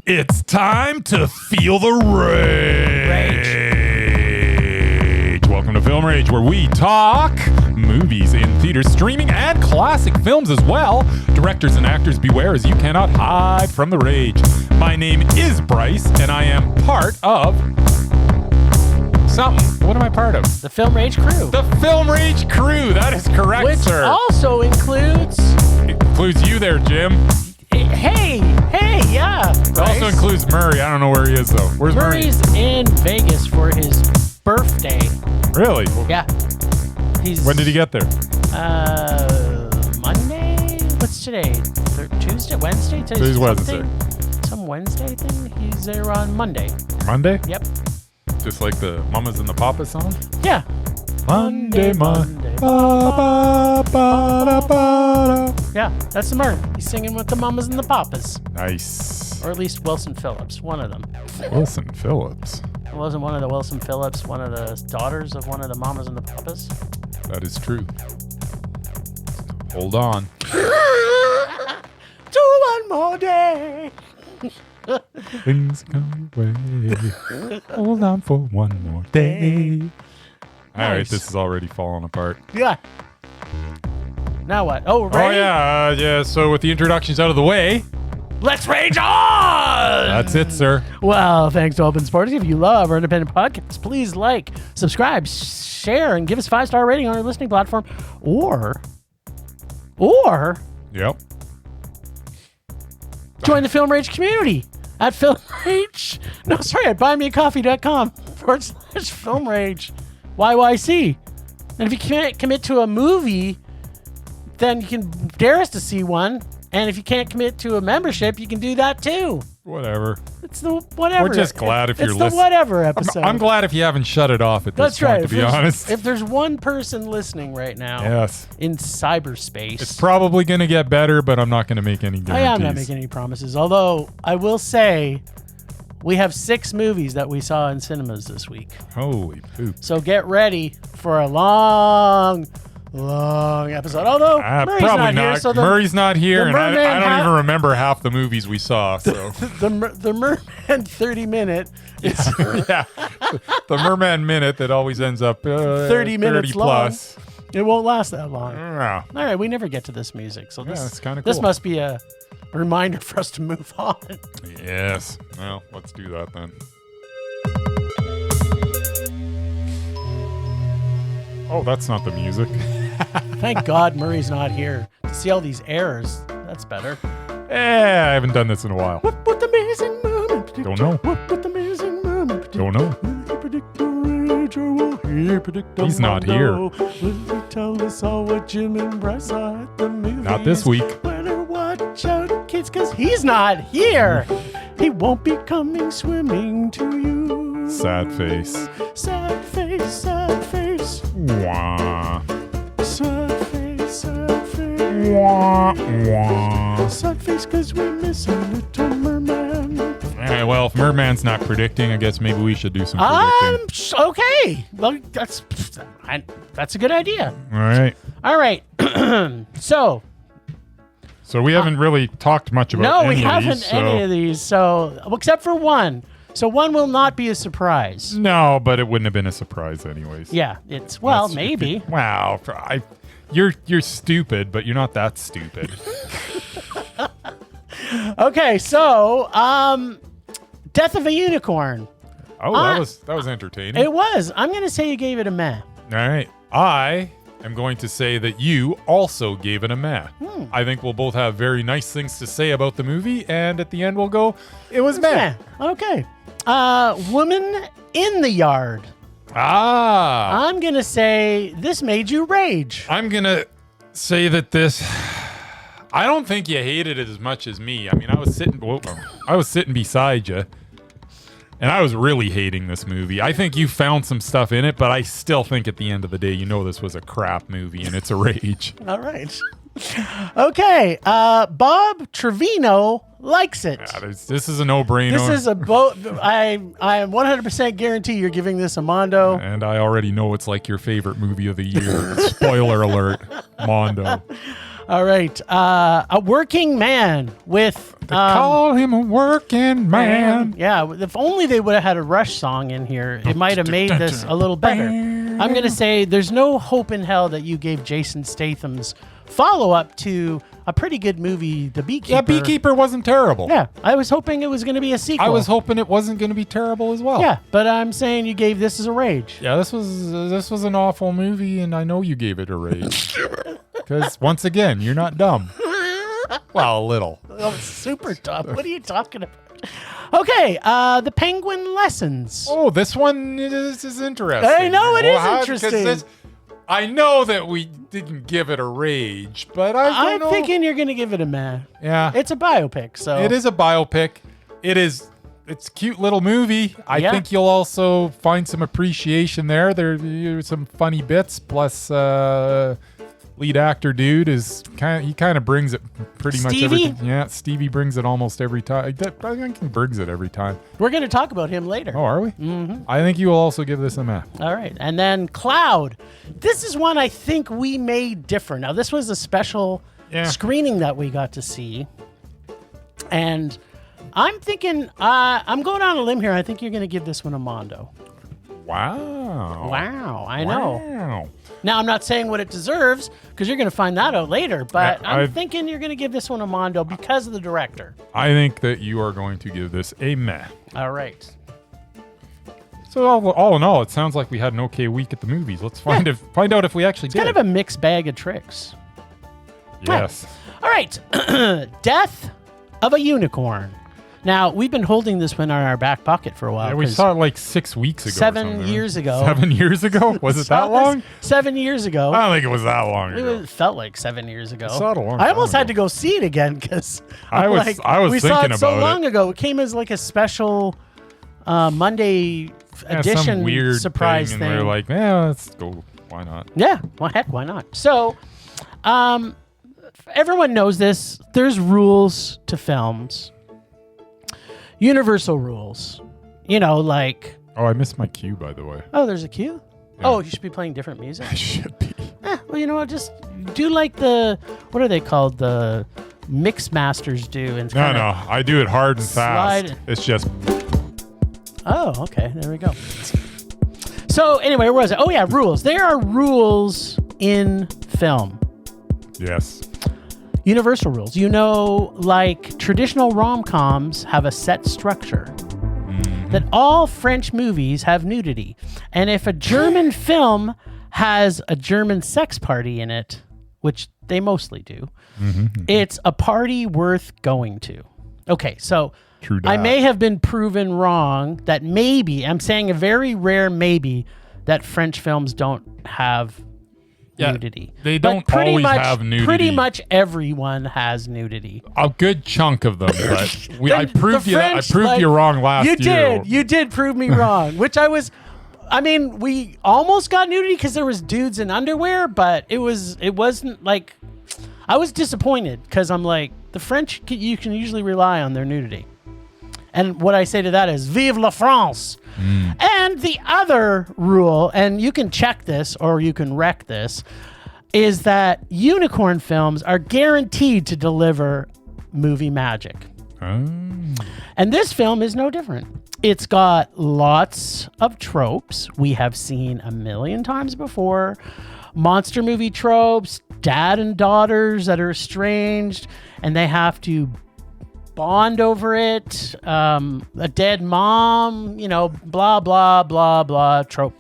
It's time to feel the rage. Welcome to Film Rage, where we talk movies in theaters, streaming, and classic films as well. Directors and actors, beware, as you cannot hide from the rage. My name is Bryce, and I am part of something. What am I part of? The Film Rage crew. The Film Rage crew. That is correct, Which sir. also includes... It includes you there, Jim. Hey, yeah. It also includes Murray. I don't know where he is, though. Where's Murray? Murray's in Vegas for his birthday. Really? Yeah. When did he get there? Monday? What's today? Tuesday? Wednesday? Today's Wednesday. Some Wednesday thing? He's there on Monday. Monday? Yep. Just like the Mamas and the Papas song? Yeah. Monday. Yeah, that's the Murray. He's singing with the Mamas and the Papas. Nice. Or at least Wilson Phillips, one of them. Wilson Phillips. It wasn't one of the Wilson Phillips, one of the daughters of one of the Mamas and the Papas? That is true. Hold on. To one more day. Things go away. Hold on for one more day. All right, this is already falling apart. Yeah. Now what? Oh, ready? Oh, yeah. So with the introductions out of the way, let's rage on! That's it, sir. Well, thanks to Open Sports. If you love our independent podcast, please like, subscribe, share, and give us a 5-star rating on our listening platform. Or Yep. join the Film Rage community at at buymeacoffee.com/Film Rage YYC. And if you can't commit to a movie, then you can dare us to see one. And if you can't commit to a membership, you can do that too. Whatever. It's the whatever. We're just glad if you're listening. It's the whatever episode. I'm glad if you haven't shut it off at this That's right. point, to be honest. If there's one person listening right now Yes. in cyberspace. It's probably going to get better, but I'm not going to make any guarantees. I am not making any promises. Although I will say we have 6 movies that we saw in cinemas this week. Holy poop. So get ready for a long episode. Although Murray's probably not here. So Murray's not here, and I don't even remember remember half the movies we saw. So the Murman 30-minute is yeah, the Merman minute that always ends up 30 minutes 30 plus. long. It won't last that long. Yeah. All right, we never get to this music, so That's kind of cool. This must be a reminder for us to move on. Yes. Well, let's do that then. Oh, that's not the music. Thank God Murray's not here to see all these errors. That's better. I haven't done this in a while. What the amazing moment? Don't know. What the amazing moment? Don't know. Will he predict the rage or will he predict the He's not here. Will he tell us all what Jim and Bryce saw at the movies? Not this week. Better watch out, kids, because he's not here. He won't be coming swimming to you. Sad face. Sad face, sad face. Wah. Sad face, sad face. Wah, wah. Sad face because we miss a little merman. All right, well, if Merman's not predicting, I guess maybe we should do some predicting. Okay. Well, that's a good idea. All right. So we haven't really talked much about no, any we of haven't these, any of these. So except for one. So one will not be a surprise. No, but it wouldn't have been a surprise anyways. Yeah, it's maybe. Wow, you're stupid, but you're not that stupid. Okay, so Death of a Unicorn. Oh, that was entertaining. It was. I'm gonna say you gave it a meh. All right, I am going to say that you also gave it a meh. I think we'll both have very nice things to say about the movie, and at the end we'll go, it was meh. Okay. Woman in the Yard. I'm going to say this made you rage. I'm going to say that this... I don't think you hated it as much as me. I mean, I was sitting beside you, and I was really hating this movie. I think you found some stuff in it, but I still think at the end of the day, you know this was a crap movie, and it's a rage. All right. Okay. Bob Trevino Likes It. Yeah, this is a no-brainer. This is a I am 100% guarantee you're giving this a Mondo. And I already know it's like your favorite movie of the year. Spoiler alert, Mondo. All right. A working man with. Call him a working man. Yeah. If only they would have had a Rush song in here, it might have made this a little better. I'm going to say there's no hope in hell that you gave Jason Statham's follow-up to a pretty good movie, The Beekeeper. Yeah, Beekeeper wasn't terrible. Yeah. I was hoping it was going to be a sequel. I was hoping it wasn't going to be terrible as well. Yeah, but I'm saying you gave this as a rage. Yeah, this was an awful movie, and I know you gave it a rage. Because, once again, you're not dumb. Well, a little. Oh, super dumb. What are you talking about? Okay, The Penguin Lessons. Oh, this one is interesting. I know it is interesting. I know that we didn't give it a rage, but I'm thinking you're going to give it a man. Yeah. It's a biopic, so. It is a biopic. It's a cute little movie. I think you'll also find some appreciation there. There's some funny bits, plus lead actor dude he kind of brings it pretty much every time. Yeah, Stevie brings it almost every time. I think he brings it every time. We're going to talk about him later. Oh, are we? Mm-hmm. I think you will also give this a man. All right. And then Cloud. This is one I think we made different. Now, this was a special screening that we got to see. And I'm thinking, I'm going on a limb here. I think you're going to give this one a Mondo. Wow. I know. Now, I'm not saying what it deserves because you're going to find that out later, but I'm thinking you're going to give this one a Mondo because of the director. I think that you are going to give this a meh. All right. So all in all, it sounds like we had an okay week at the movies. Let's find out if we actually did. It's kind of a mixed bag of tricks. Yes. All right. Death of a Unicorn. Now, we've been holding this one in our back pocket for a while. Yeah, we saw it like 6 weeks ago. 7 years ago. 7 years ago? Was it that long? 7 years ago. I don't think it was that long ago. It felt like 7 years ago. I saw it a long I almost time had to go see it again because I was we thinking saw it about so long ago. It came as like a special Monday edition some weird surprise thing. thing. And we were like, let's go. Why not? Yeah. Well, heck, why not? So, everyone knows this. There's rules to films. Universal rules. Like... Oh, I missed my cue, by the way. Oh, there's a cue? Yeah. Oh, you should be playing different music? I should be. Well, you know what? Just do like what are they called? The mix masters do. And No. I do it hard and fast. It's just... Oh, okay. There we go. So, anyway, where was it? Oh, yeah, rules. There are rules in film. Yes. Universal rules. Like traditional rom-coms have a set structure. Mm-hmm. That all French movies have nudity. And if a German film has a German sex party in it, which they mostly do, it's a party worth going to. Okay, so True that. I may have been proven wrong that maybe, I'm saying a very rare maybe, that French films don't have nudity. They don't always have nudity. Pretty much everyone has nudity. A good chunk of them, but I proved you wrong last year. You did prove me wrong, which we almost got nudity because there was dudes in underwear, but it wasn't like, I was disappointed because I'm like, the French, you can usually rely on their nudity. And what I say to that is, Vive la France! And the other rule, and you can check this or you can wreck this, is that unicorn films are guaranteed to deliver movie magic. And this film is no different. It's got lots of tropes we have seen a million times before. Monster movie tropes, dad and daughters that are estranged, and they have to bond over it, a dead mom, blah, blah, blah, blah, trope.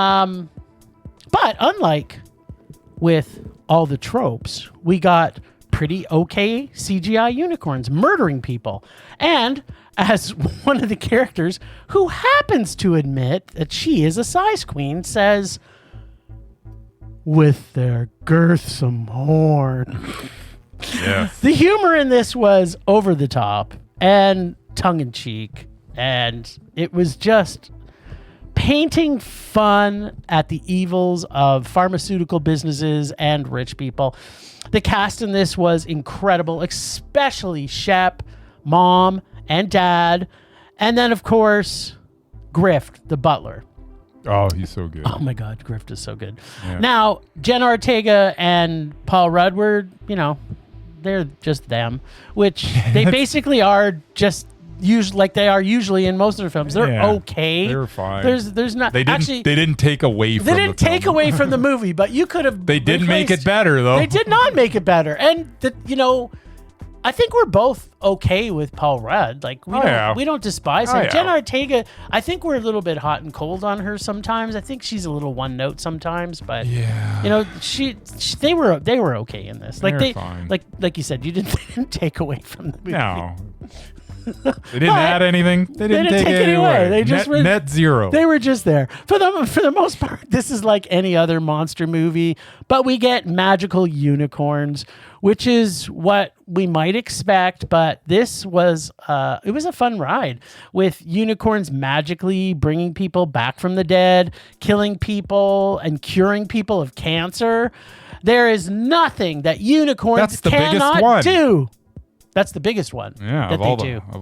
But unlike with all the tropes, we got pretty okay CGI unicorns murdering people. And as one of the characters who happens to admit that she is a size queen says, with their girthsome horn. Yes. The humor in this was over the top and tongue-in-cheek, and it was just painting fun at the evils of pharmaceutical businesses and rich people. The cast in this was incredible, especially Shep, Mom, and Dad, and then, of course, Grift, the butler. Oh, he's so good. Oh my God, Grift is so good. Yeah. Now, Jenna Ortega and Paul Rudd were, they're just them, which they basically are just like they are usually in most of their films. They're okay. They were fine. There's not They didn't take away from. They didn't take away from the movie, but you could have. They didn't make it better though. They did not make it better, and I think we're both okay with Paul Rudd. Like we don't despise him. Jenna Ortega, I think we're a little bit hot and cold on her sometimes. I think she's a little one note sometimes, but they were okay in this. Like fine. like you said, they didn't take away from the movie. No. They didn't add anything. They didn't take it away. They just net zero. They were just there. For the most part, this is like any other monster movie, but we get magical unicorns, which is what we might expect. But this was it was a fun ride with unicorns magically bringing people back from the dead, killing people, and curing people of cancer. There is nothing that unicorns cannot do. That's the biggest one. Yeah, of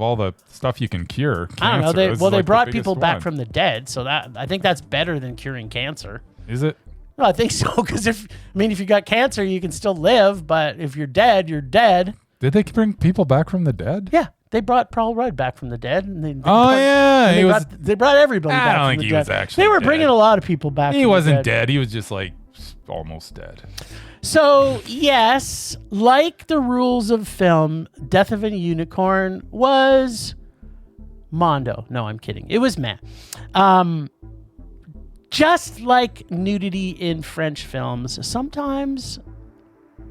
all the stuff you can cure. Cancer, I don't know. They brought people back one. from the dead, so I think that's better than curing cancer. Is it? No, I think so. Because if you got cancer, you can still live, but if you're dead, you're dead. Did they bring people back from the dead? Yeah, they brought Paul Rudd back from the dead. And they brought everybody back. I don't think he was actually. They were dead. bringing a lot of people back. He wasn't dead. He was just like almost dead. So, yes, like the rules of film, Death of a Unicorn was Mondo. No, I'm kidding. It was meh. Just like nudity in French films, sometimes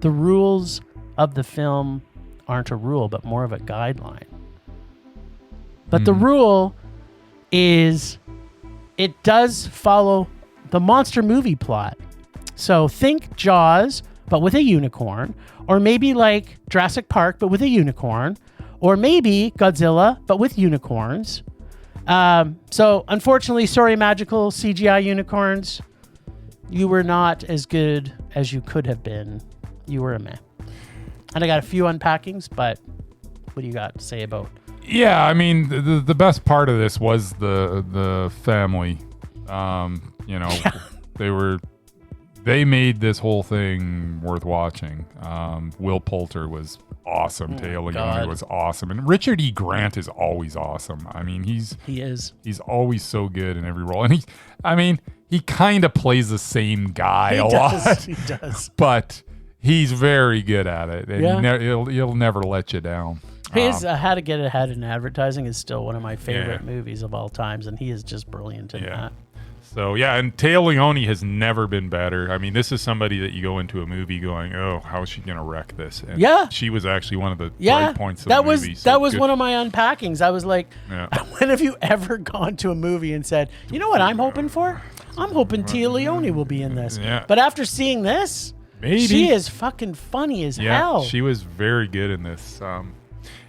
the rules of the film aren't a rule, but more of a guideline. But the rule is it does follow the monster movie plot. So think Jaws, but with a unicorn, or maybe like Jurassic Park, but with a unicorn, or maybe Godzilla, but with unicorns. So unfortunately, sorry, magical CGI unicorns, you were not as good as you could have been. You were a meh. And I got a few unpackings, but what do you got to say about? Yeah, I mean, the best part of this was the family. They made this whole thing worth watching. Will Poulter was awesome. Taya Leone was awesome. And Richard E. Grant is always awesome. I mean, he's always so good in every role. And he kind of plays the same guy a lot. He does. But he's very good at it. And he'll never let you down. How to Get Ahead in Advertising is still one of my favorite movies of all times, and he is just brilliant in that. So, and Taya Leone has never been better. I mean, this is somebody that you go into a movie going, oh, how is she going to wreck this? And she was actually one of the bright points of the movie. That was one of my unpackings. I was like, when have you ever gone to a movie and said, you know what I'm hoping for? I'm hoping Taya Leone will be in this. Yeah. But after seeing this, she is fucking funny as hell. She was very good in this.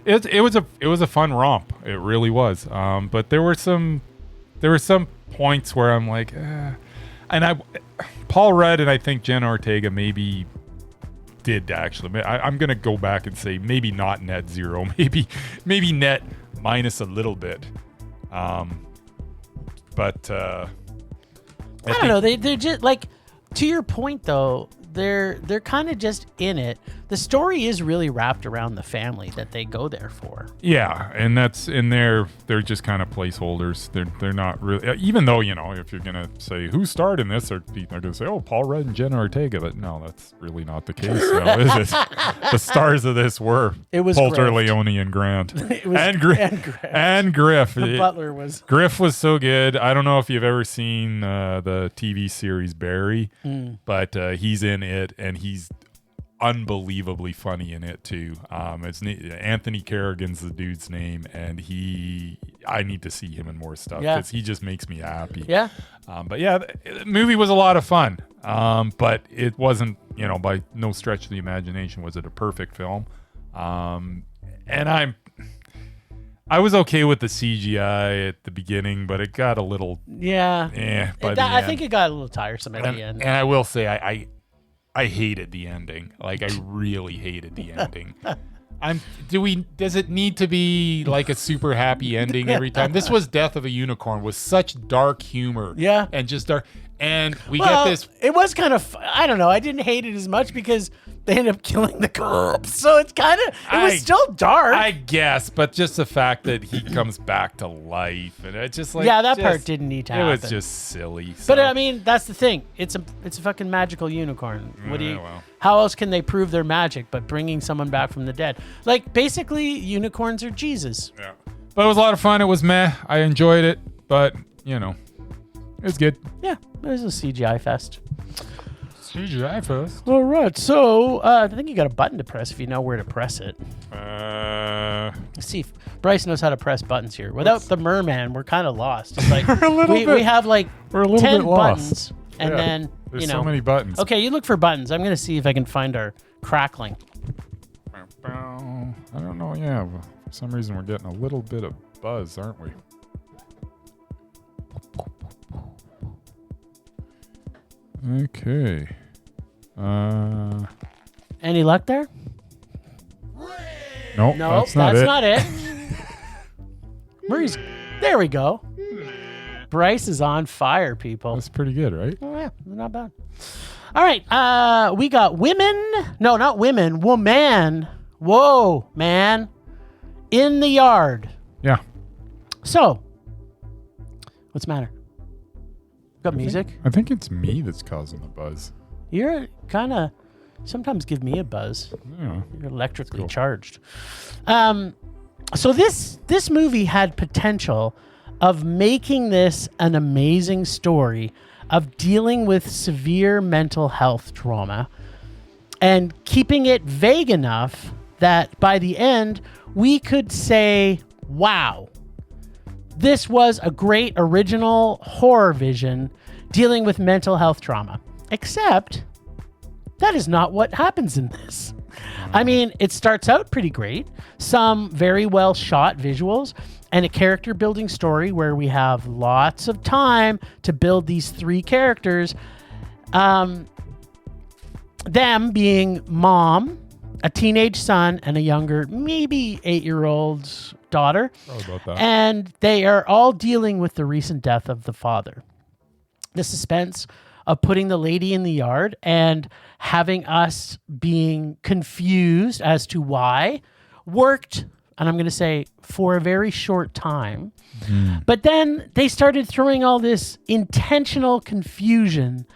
It was a fun romp. It really was. But there were some points where I'm like, and Paul Rudd and I think Jenna Ortega maybe did actually. I'm gonna go back and say maybe not net zero, maybe net minus a little bit. But I don't know. They're just like, to your point though. They're kind of just in it. The story is really wrapped around the family that they go there for. Yeah, and that's in there. They're just kind of placeholders. They're not really. Even though if you're gonna say who starred in this, they're gonna say, oh, Paul Rudd and Jenna Ortega. But no, that's really not the case. No, is it? The stars of this were Poulter, Leone, and Grant, and Griff. The butler was. Griff was so good. I don't know if you've ever seen the TV series Barry, but he's in it, and he's unbelievably funny in it too. It's Anthony Carrigan's the dude's name, and I need to see him in more stuff because he just makes me happy. Yeah. But the movie was a lot of fun. But it wasn't, by no stretch of the imagination was it a perfect film. And I was okay with the CGI at the beginning, but it got a little I think it got a little tiresome at the end. And I will say I hated the ending. Like, I really hated the ending. Does it need to be like a super happy ending every time? This was Death of a Unicorn with such dark humor. Yeah. And just dark. And we get this. It was kind of, I don't know. I didn't hate it as much because they ended up killing the cops. So it's kind of, it was still dark. I guess, but just the fact that he comes back to life and it just like. Yeah, that part didn't need to happen. It was just silly. So. But I mean, that's the thing. It's a fucking magical unicorn. Well. How else can they prove their magic but bringing someone back from the dead? Like, basically, unicorns are Jesus. Yeah. But it was a lot of fun. It was meh. I enjoyed it, but, it was good. Yeah, it was a CGI fest. CGI fest? All right, so I think you got a button to press if you know where to press it. Let's see if Bryce knows how to press buttons here. Without the Merman, we're kind of lost. It's like we have like 10 buttons, and then, There's so many buttons. Okay, you look for buttons. I'm going to see if I can find our crackling. I don't know. Yeah, for some reason we're getting a little bit of buzz, aren't we? Okay. Any luck there? Nope, No, that's not it. Murray's. There we go. Bryce is on fire, people. That's pretty good, right? Oh yeah, not bad. All right, we got women. No, not women. Woman. Whoa, man. In the yard. Yeah. So, what's the matter? Got music? I think it's me that's causing the buzz. You're kind of sometimes give me a buzz. Yeah. You're electrically charged. So this movie had potential of making this an amazing story of dealing with severe mental health trauma and keeping it vague enough that by the end we could say, wow, this was a great original horror vision dealing with mental health trauma. Except that is not what happens in this. I mean, it starts out pretty great. Some very well shot visuals and a character building story where we have lots of time to build these three characters. Them being mom, a teenage son, and a younger, maybe 8-year-old daughter. Sorry about that. And they are all dealing with the recent death of the father. The suspense of putting the lady in the yard and having us being confused as to why worked, and I'm going to say for a very short time. But then they started throwing all this intentional confusion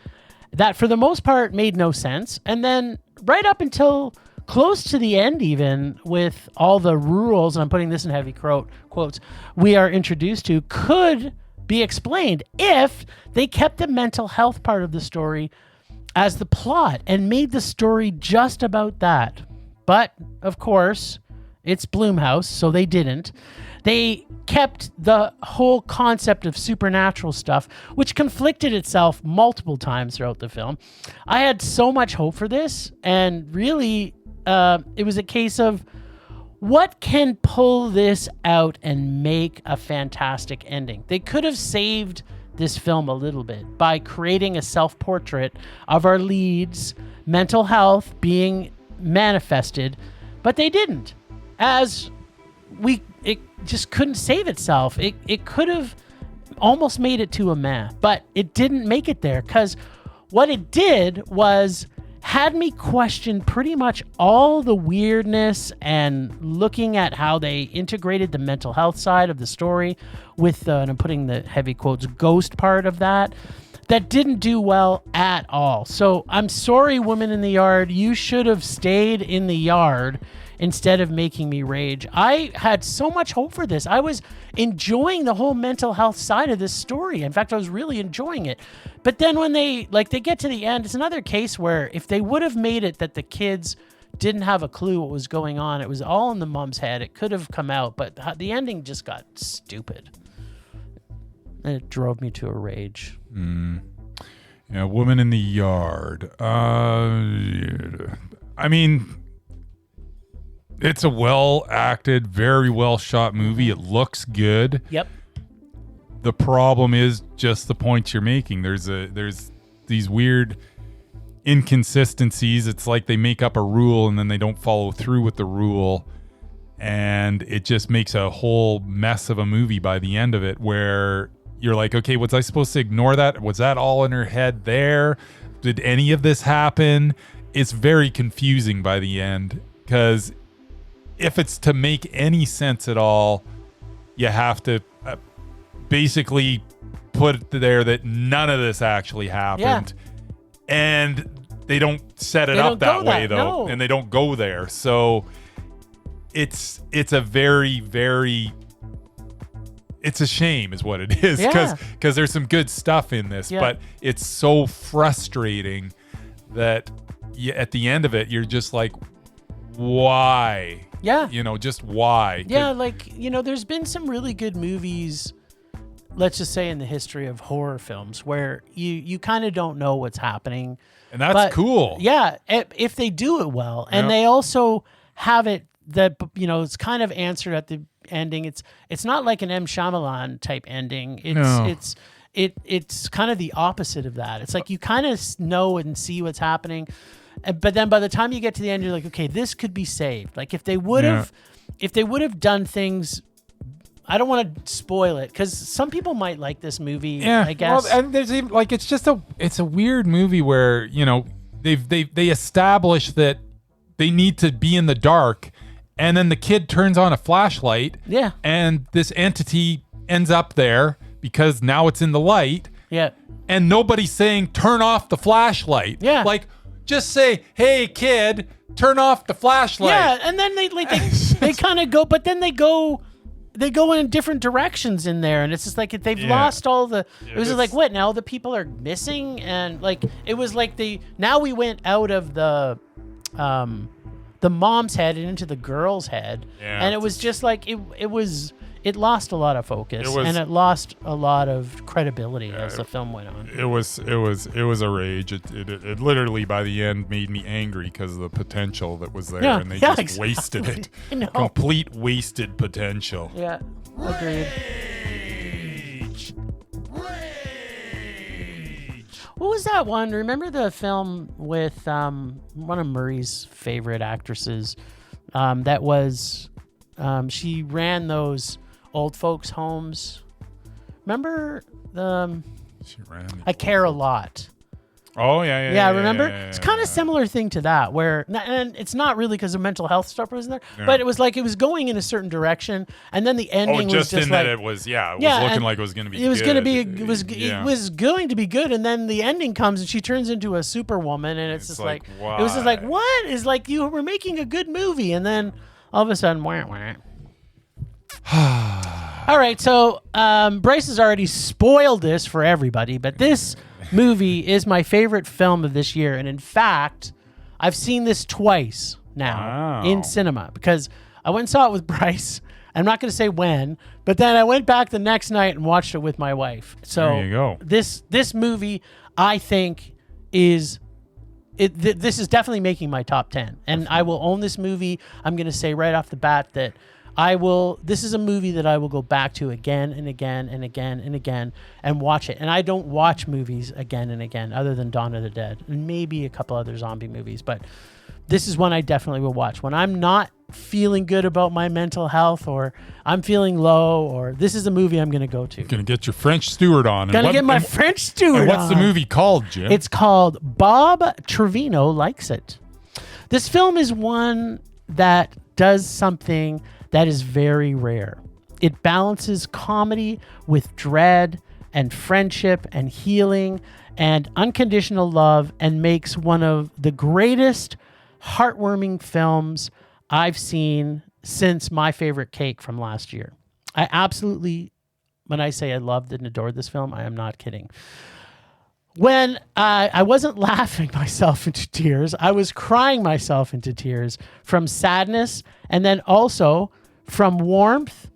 that for the most part made no sense. And then right up until close to the end, even with all the rules, and I'm putting this in heavy quotes, we are introduced to could be explained if they kept the mental health part of the story as the plot and made the story just about that. But of course, it's Blumhouse, so they didn't. They kept the whole concept of supernatural stuff, which conflicted itself multiple times throughout the film. I had so much hope for this, and really, it was a case of what can pull this out and make a fantastic ending? They could have saved this film a little bit by creating a self-portrait of our lead's mental health being manifested, but they didn't. It just couldn't save itself. It could have almost made it to a meh, but it didn't make it there because what it did was had me question pretty much all the weirdness and looking at how they integrated the mental health side of the story with, and I'm putting the heavy quotes, ghost part of that didn't do well at all. So I'm sorry, Women in the Yard. You should have stayed in the yard instead of making me rage. I had so much hope for this. I was enjoying the whole mental health side of this story. In fact, I was really enjoying it. But then when they get to the end, it's another case where if they would have made it that the kids didn't have a clue what was going on, it was all in the mom's head, it could have come out, but the ending just got stupid. And it drove me to a rage. Yeah, Woman in the Yard. I mean, it's a well-acted, very well-shot movie. It looks good. Yep. The problem is just the points you're making. There's these weird inconsistencies. It's like they make up a rule and then they don't follow through with the rule. And it just makes a whole mess of a movie by the end of it, where you're like, okay, was I supposed to ignore that? Was that all in her head there? Did any of this happen? It's very confusing by the end, because if it's to make any sense at all, you have to basically put there that none of this actually happened. Yeah. And they don't set it up that way, though. No. And they don't go there. So it's a very, very... It's a shame is what it is, because there's some good stuff in this, but it's so frustrating that at the end of it, you're just like, why? Yeah. Just why? Yeah, there's been some really good movies, let's just say in the history of horror films, where you kind of don't know what's happening. And that's cool. Yeah, if they do it well. And they also have it that, it's kind of answered at the ending. It's not like an M. Shyamalan type ending. It's kind of the opposite of that. It's like you kind of know and see what's happening, but then by the time you get to the end, you're like, okay, this could be saved. Like if they would have done things. I don't want to spoil it, because some people might like this movie. I guess. Well, and there's even it's a weird movie where they establish that they need to be in the dark. And then the kid turns on a flashlight. Yeah. And this entity ends up there because now it's in the light. Yeah. And nobody's saying, turn off the flashlight. Yeah. Like, just say, hey, kid, turn off the flashlight. Yeah. And then they kind of go, but then they go in different directions in there. And it's just like they've lost all the, it was just like, what, now the people are missing? And like, it was like now we went out of the mom's head and into the girl's head, and it was just like it lost a lot of focus, and it lost a lot of credibility as the film went on. It was a rage. It literally by the end made me angry because of the potential that was there, and they just wasted it. Complete wasted potential. Yeah, agreed. What was that one? Remember the film with one of Murray's favorite actresses? That was she ran those old folks' homes. Remember I Care a Lot. Oh yeah. Remember? It's kind of similar thing to that, where, and it's not really because of mental health stuff was in there, but it was like it was going in a certain direction, and then the ending was just in like, that it was looking like it was going to be. It was going to be. It was going to be good, and then the ending comes, and she turns into a superwoman, and it's just like why? It was just like, what is like you were making a good movie, and then all of a sudden, wah, wah. All right, so Bryce has already spoiled this for everybody, but this movie is my favorite film of this year, and in fact, I've seen this twice now in cinema, because I went and saw it with Bryce. I'm not going to say when, but then I went back the next night and watched it with my wife. So there you go. This movie, I think, this is definitely making my top 10, and I will own this movie. I'm going to say right off the bat that this is a movie that I will go back to again and again and again and again and watch it. And I don't watch movies again and again other than Dawn of the Dead and maybe a couple other zombie movies. But this is one I definitely will watch. When I'm not feeling good about my mental health, or I'm feeling low, or this is a movie I'm going to go to. Going to get your French steward on. Going to get my French steward on. What's the movie called, Jim? It's called Bob Trevino Likes It. This film is one that does something that is very rare. It balances comedy with dread and friendship and healing and unconditional love, and makes one of the greatest heartwarming films I've seen since My Favorite Cake from last year. I absolutely, when I say I loved and adored this film, I am not kidding. When I wasn't laughing myself into tears, I was crying myself into tears from sadness, and then also from warmth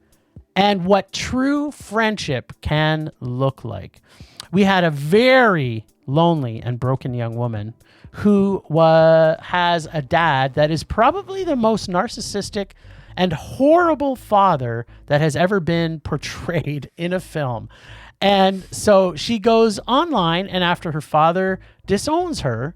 and what true friendship can look like. We had a very lonely and broken young woman who has a dad that is probably the most narcissistic and horrible father that has ever been portrayed in a film. And so she goes online, and after her father disowns her,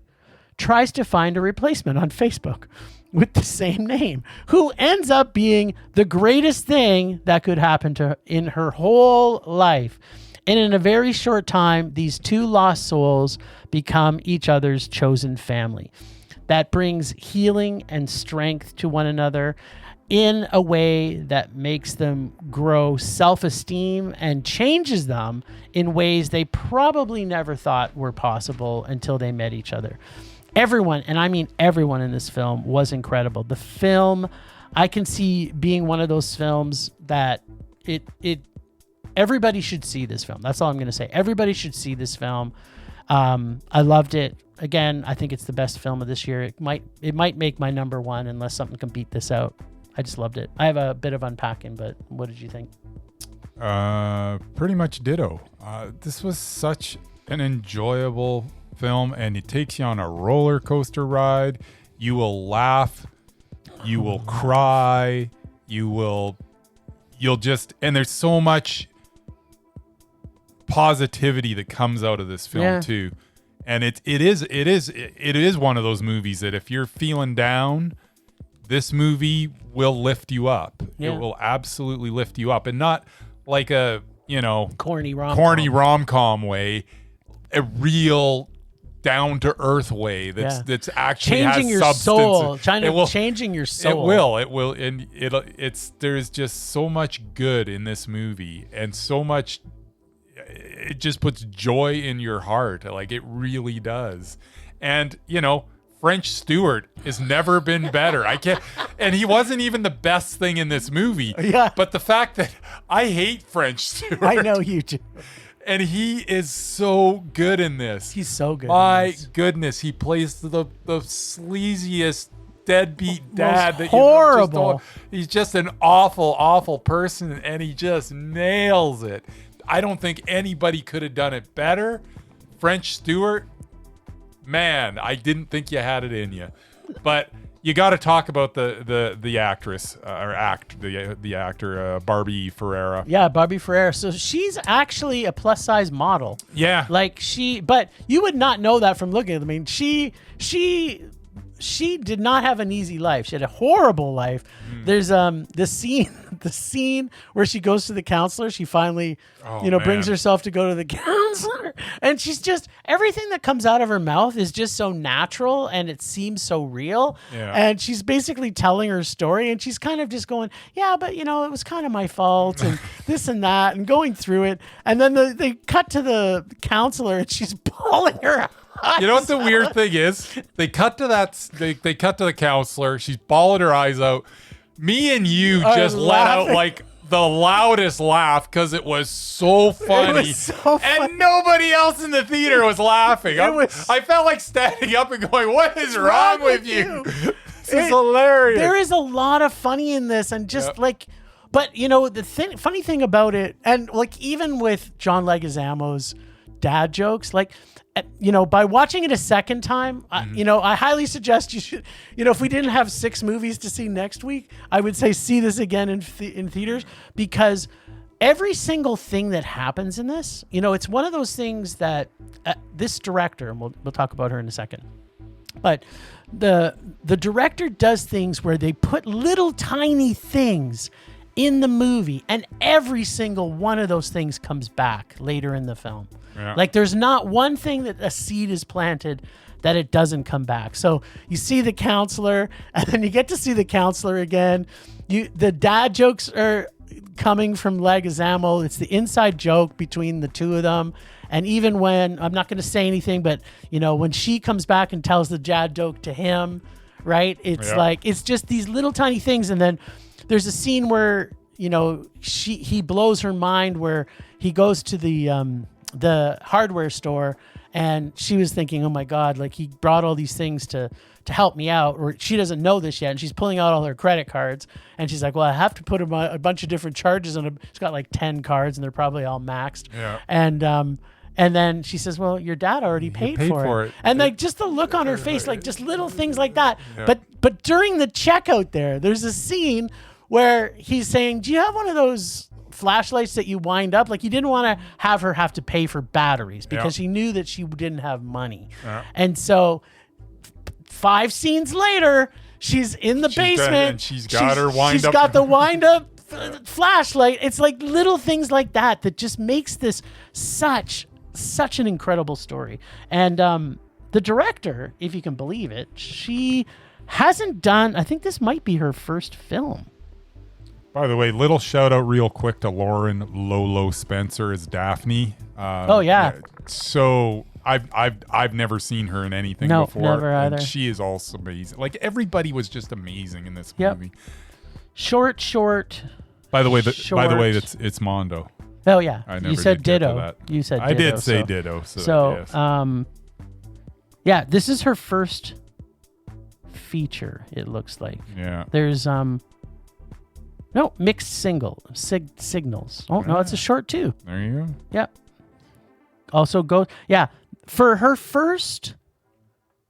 tries to find a replacement on Facebook with the same name, who ends up being the greatest thing that could happen to her in her whole life. And in a very short time, these two lost souls become each other's chosen family. That brings healing and strength to one another in a way that makes them grow self-esteem and changes them in ways they probably never thought were possible until they met each other. Everyone, and I mean everyone in this film, was incredible. The film, I can see being one of those films that everybody should see this film. That's all I'm going to say. Everybody should see this film. I loved it. Again, I think it's the best film of this year. It might make my number one unless something can beat this out. I just loved it. I have a bit of unpacking, but what did you think? Pretty much ditto. This was such an enjoyable film, and it takes you on a roller coaster ride. You will laugh. You will cry. You'll just, and there's so much positivity that comes out of this film too. And it is one of those movies that if you're feeling down, this movie will lift you up. Yeah. It will absolutely lift you up, and not like a, corny rom-com way, a real down to earth way that's actually changing has your substance. soul, changing your soul. It will, and it's there's just so much good in this movie, and so much. It just puts joy in your heart, like it really does. And French Stewart has never been better. And he wasn't even the best thing in this movie. Yeah. But the fact that I hate French Stewart. I know you do. And he is so good in this. He's so good. My goodness, he plays the sleaziest deadbeat dad. Most horrible. He's just an awful, awful person, and he just nails it. I don't think anybody could have done it better. French Stewart, man, I didn't think you had it in you. But you got to talk about the actress the actor Barbie Ferreira. Yeah, Barbie Ferreira. So she's actually a plus size model. Yeah, but you would not know that from looking at them. I mean, she did not have an easy life. She had a horrible life. There's the scene where she goes to the counselor. She finally, brings herself to go to the counselor, and she's just, everything that comes out of her mouth is just so natural, and it seems so real. Yeah. And she's basically telling her story, and she's kind of just going, yeah, but it was kind of my fault, and this and that, and going through it. And then they cut to the counselor, and she's bawling her eyes. You know what the weird thing is? They cut to they cut to the counselor. She's bawling her eyes out. Me and you just let out like the loudest laugh because it was so funny. It was so funny. And nobody else in the theater was laughing. I felt like standing up and going, "What is wrong with you? This is hilarious." There is a lot of funny in this, and just but the funny thing about it, and even with John Leguizamo's dad jokes, by watching it a second time, I highly suggest you should, if we didn't have 6 movies to see next week, I would say see this again in theaters, because every single thing that happens in this, it's one of those things that this director, and we'll talk about her in a second, but the director does things where they put little tiny things in the movie, and every single one of those things comes back later in the film. Yeah. There's not one thing that a seed is planted that it doesn't come back. So you see the counselor, and then you get to see the counselor again. The dad jokes are coming from Leguizamo. It's the inside joke between the two of them. And even when, I'm not going to say anything, but when she comes back and tells the dad joke to him, right? It's it's just these little tiny things. And then there's a scene where, he blows her mind, where he goes to the hardware store, and she was thinking, oh my God, he brought all these things to help me out, or she doesn't know this yet, and she's pulling out all her credit cards, and she's like, well, I have to put a bunch of different charges on them. She's got 10 cards, and they're probably all maxed. Yeah. And then she says, well, your dad already paid for it. And just the look on her face, just little things like that. Yeah. But during the checkout there's a scene where he's saying, do you have one of those flashlights that you wind up? He didn't want to have her have to pay for batteries because he knew that she didn't have money. Yeah. And so 5 scenes later, she's in the basement. And she's got her wind up. She's got the wind up flashlight. It's like little things like that just makes this such an incredible story. And the director, if you can believe it, she hasn't done, I think this might be her first film. By the way, little shout out real quick to Lauren Lolo Spencer as Daphne. Oh yeah. So I've never seen her in anything before. Never either. And she is also amazing. Like everybody was just amazing in this movie. Short. By the way, it's Mondo. Oh yeah. I never you said did get to ditto. that. You said ditto. I did say ditto. So yes. Yeah, this is her first feature, it looks like. Yeah. There's mixed signals. Oh, no, it's a short too. There you go. Yep. Also for her first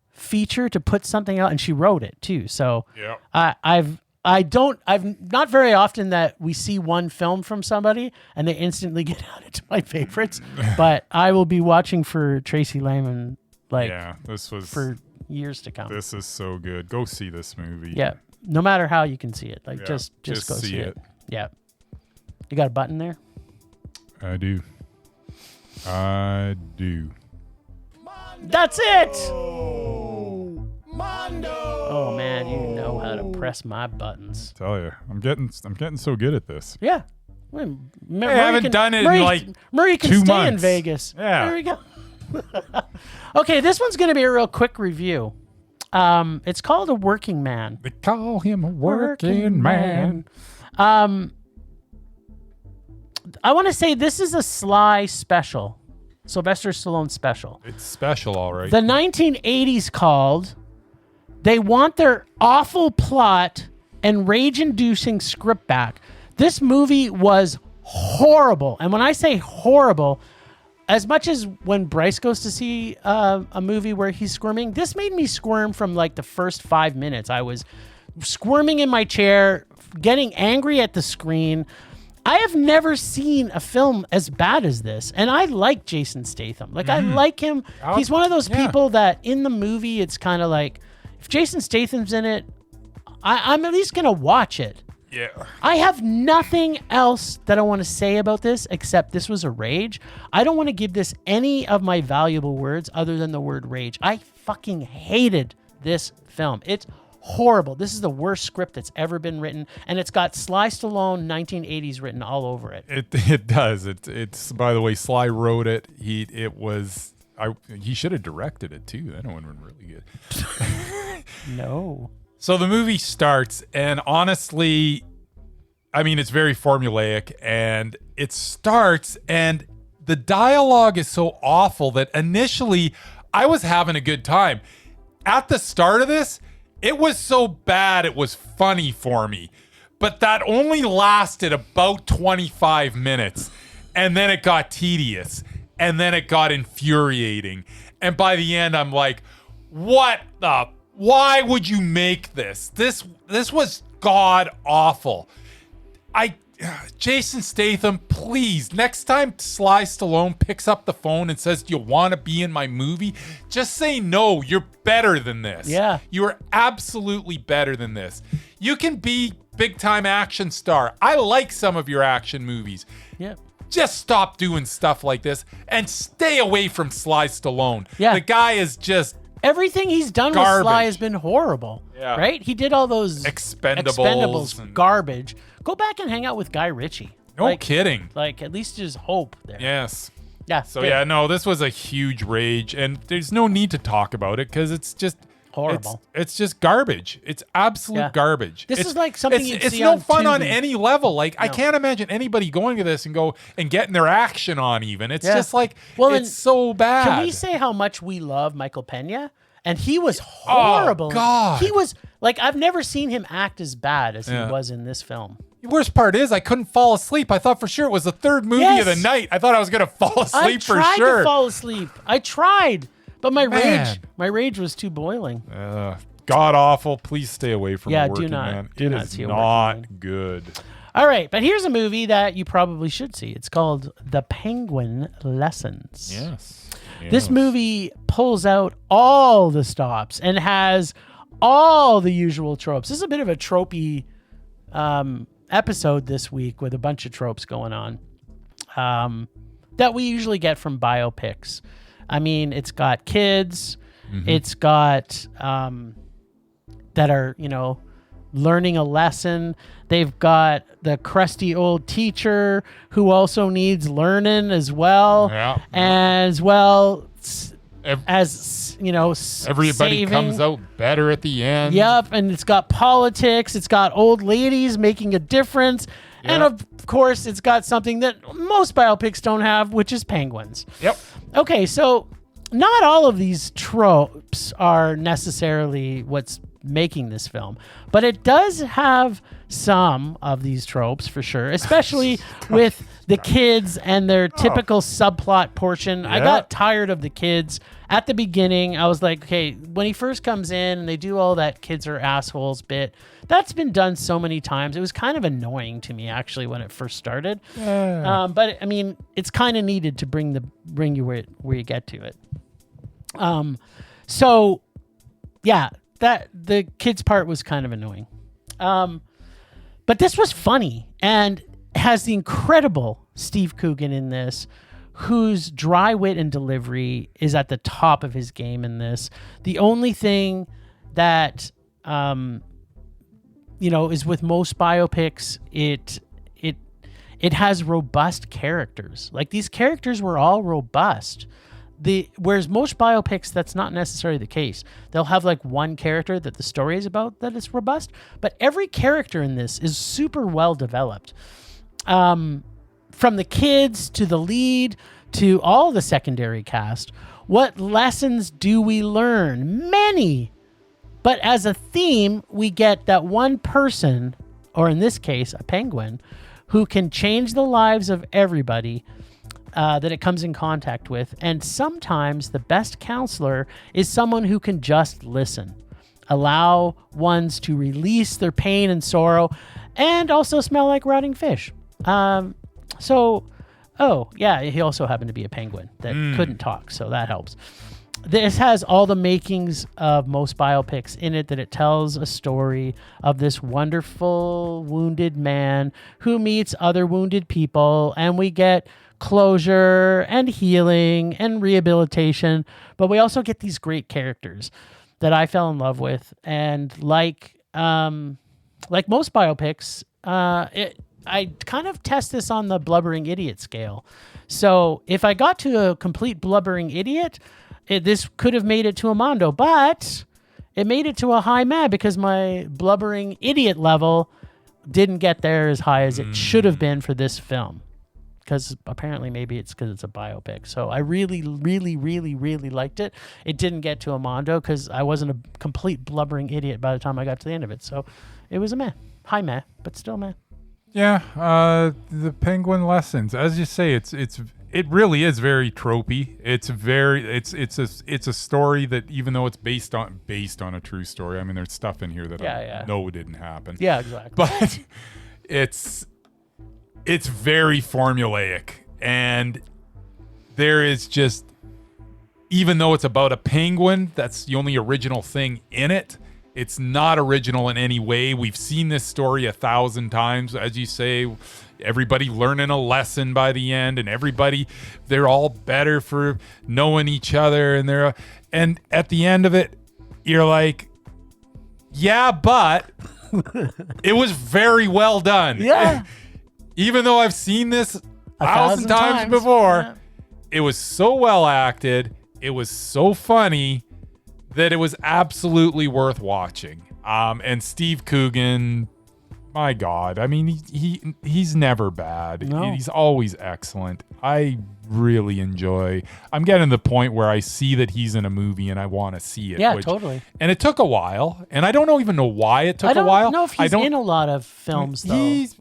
feature to put something out, and she wrote it too. So yeah. I've not very often that we see one film from somebody and they instantly get added to my favorites, but I will be watching for Tracy Lehman for years to come. This is so good. Go see this movie. Yeah. No matter how you can see it. Like just go see it. Yeah. You got a button there? I do. That's it. Mondo. Oh man, you know how to press my buttons. Tell you, I'm getting so good at this. Yeah. I haven't done it in like Murray can 2 stay months. in Vegas. Yeah. There we go. Okay, this one's going to be a real quick review. It's called A Working Man. They call him a working man. I want to say this is a Sly special. Sylvester Stallone special. It's special, all right. The 1980s called They Want Their Awful Plot and Rage-Inducing Script Back. This movie was horrible. And when I say horrible, as much as when Bryce goes to see a movie where he's squirming, this made me squirm from like the first 5 minutes. I was squirming in my chair, getting angry at the screen. I have never seen a film as bad as this. And I like Jason Statham. Like, I like him. He's one of those people that in the movie, it's kind of like, if Jason Statham's in it, I'm at least going to watch it. Yeah. I have nothing else that I want to say about this except this was a rage. I don't want to give this any of my valuable words other than the word rage. I fucking hated this film. It's horrible. This is the worst script that's ever been written, and it's got Sly Stallone 1980s written all over it. It does. It's by the way, Sly wrote it. He should have directed it too. That would have been really good. No. So the movie starts, and honestly, I mean, it's very formulaic, and it starts, and the dialogue is so awful that initially I was having a good time. At the start of this, it was so bad it was funny for me, but that only lasted about 25 minutes, and then it got tedious, and then it got infuriating, and by the end, I'm like, why would you make this? This was god awful. Jason Statham, please, next time Sly Stallone picks up the phone and says, "Do you want to be in my movie?" Just say no. You're better than this. Yeah. You are absolutely better than this. You can be big time action star. I like some of your action movies. Yeah. Just stop doing stuff like this and stay away from Sly Stallone. Yeah. The guy is just everything he's done with Sly has been horrible. Yeah. Right? He did all those Expendables and garbage. Go back and hang out with Guy Ritchie. No kidding. Like, at least there's hope there. Yes. Yeah. So, this was a huge rage, and there's no need to talk about it because it's just horrible. It's just garbage. It's absolute garbage. This is like something you'd see no on fun on Tubi. any level. Like, I can't imagine anybody going to this and getting their action on even. It's just like, it's so bad. Can we say how much we love Michael Pena? And he was horrible. Oh, God. He was, like, I've never seen him act as bad as he was in this film. The worst part is I couldn't fall asleep. I thought for sure it was the third movie of the night. I thought I was going to fall asleep for sure. I tried to fall asleep. I tried. But my rage was too boiling. God awful. Please stay away from Yeah, Working do not. Man. Do It not is see a not Working Man. good. All right, but here's a movie that you probably should see. It's called The Penguin Lessons. Yes. This movie pulls out all the stops and has all the usual tropes. This is a bit of a tropey episode this week with a bunch of tropes going on that we usually get from biopics. I mean, it's got kids. Mm-hmm. It's got that are, learning a lesson. They've got the crusty old teacher who also needs learning as well. Yeah. As well as, everybody saving. Comes out better at the end. Yep. And it's got politics. It's got old ladies making a difference. Yep. And of course, it's got something that most biopics don't have, which is penguins. Yep. Okay. So not all of these tropes are necessarily what's making this film, but it does have some of these tropes for sure, especially with the kids and their typical subplot portion. Yeah. I got tired of the kids at the beginning. I was like, okay, when he first comes in and they do all that kids are assholes bit, that's been done so many times. It was kind of annoying to me actually when it first started. Yeah. But I mean, it's kind of needed to bring you where you get to it. So yeah, that the kids part was kind of annoying. But this was funny and has the incredible Steve Coogan in this, whose dry wit and delivery is at the top of his game in this. The only thing that, is with most biopics, it has robust characters. Like these characters were all robust. Whereas most biopics, that's not necessarily the case. They'll have like one character that the story is about that is robust, but every character in this is super well developed. From the kids to the lead to all the secondary cast, what lessons do we learn? Many. But as a theme, we get that one person, or in this case, a penguin, who can change the lives of everybody that it comes in contact with. And sometimes the best counselor is someone who can just listen, allow ones to release their pain and sorrow, and also smell like rotting fish. He also happened to be a penguin that couldn't talk, so that helps. This has all the makings of most biopics in it, that it tells a story of this wonderful wounded man who meets other wounded people, and we get closure and healing and rehabilitation, but we also get these great characters that I fell in love with. And like most biopics, I kind of test this on the blubbering idiot scale. So if I got to a complete blubbering idiot, this could have made it to a Mondo, but it made it to a high mad because my blubbering idiot level didn't get there as high as it should have been for this film. Because apparently maybe it's because it's a biopic. So I really, really, really, really liked it. It didn't get to a Mondo because I wasn't a complete blubbering idiot by the time I got to the end of it. So it was a meh. High meh, but still meh. Yeah, the Penguin Lessons. As you say, it really is very tropey. It's a story that, even though it's based on a true story. I mean, there's stuff in here that I know didn't happen. Yeah, exactly. But it's very formulaic, and there is just, even though it's about a penguin, that's the only original thing in it. It's not original in any way. We've seen this story 1,000 times. As you say, everybody learning a lesson by the end, and they're all better for knowing each other. And at the end of it, you're like, yeah, but it was very well done. Yeah. Even though I've seen this 1,000 times before, It was so well acted. It was so funny that it was absolutely worth watching. And Steve Coogan, my God, I mean, he's never bad. No. He's always excellent. I really enjoy. I'm getting to the point where I see that he's in a movie and I want to see it. Yeah, totally. And it took a while, and I don't even know why it took a while. I don't know if he's in a lot of films, though. He's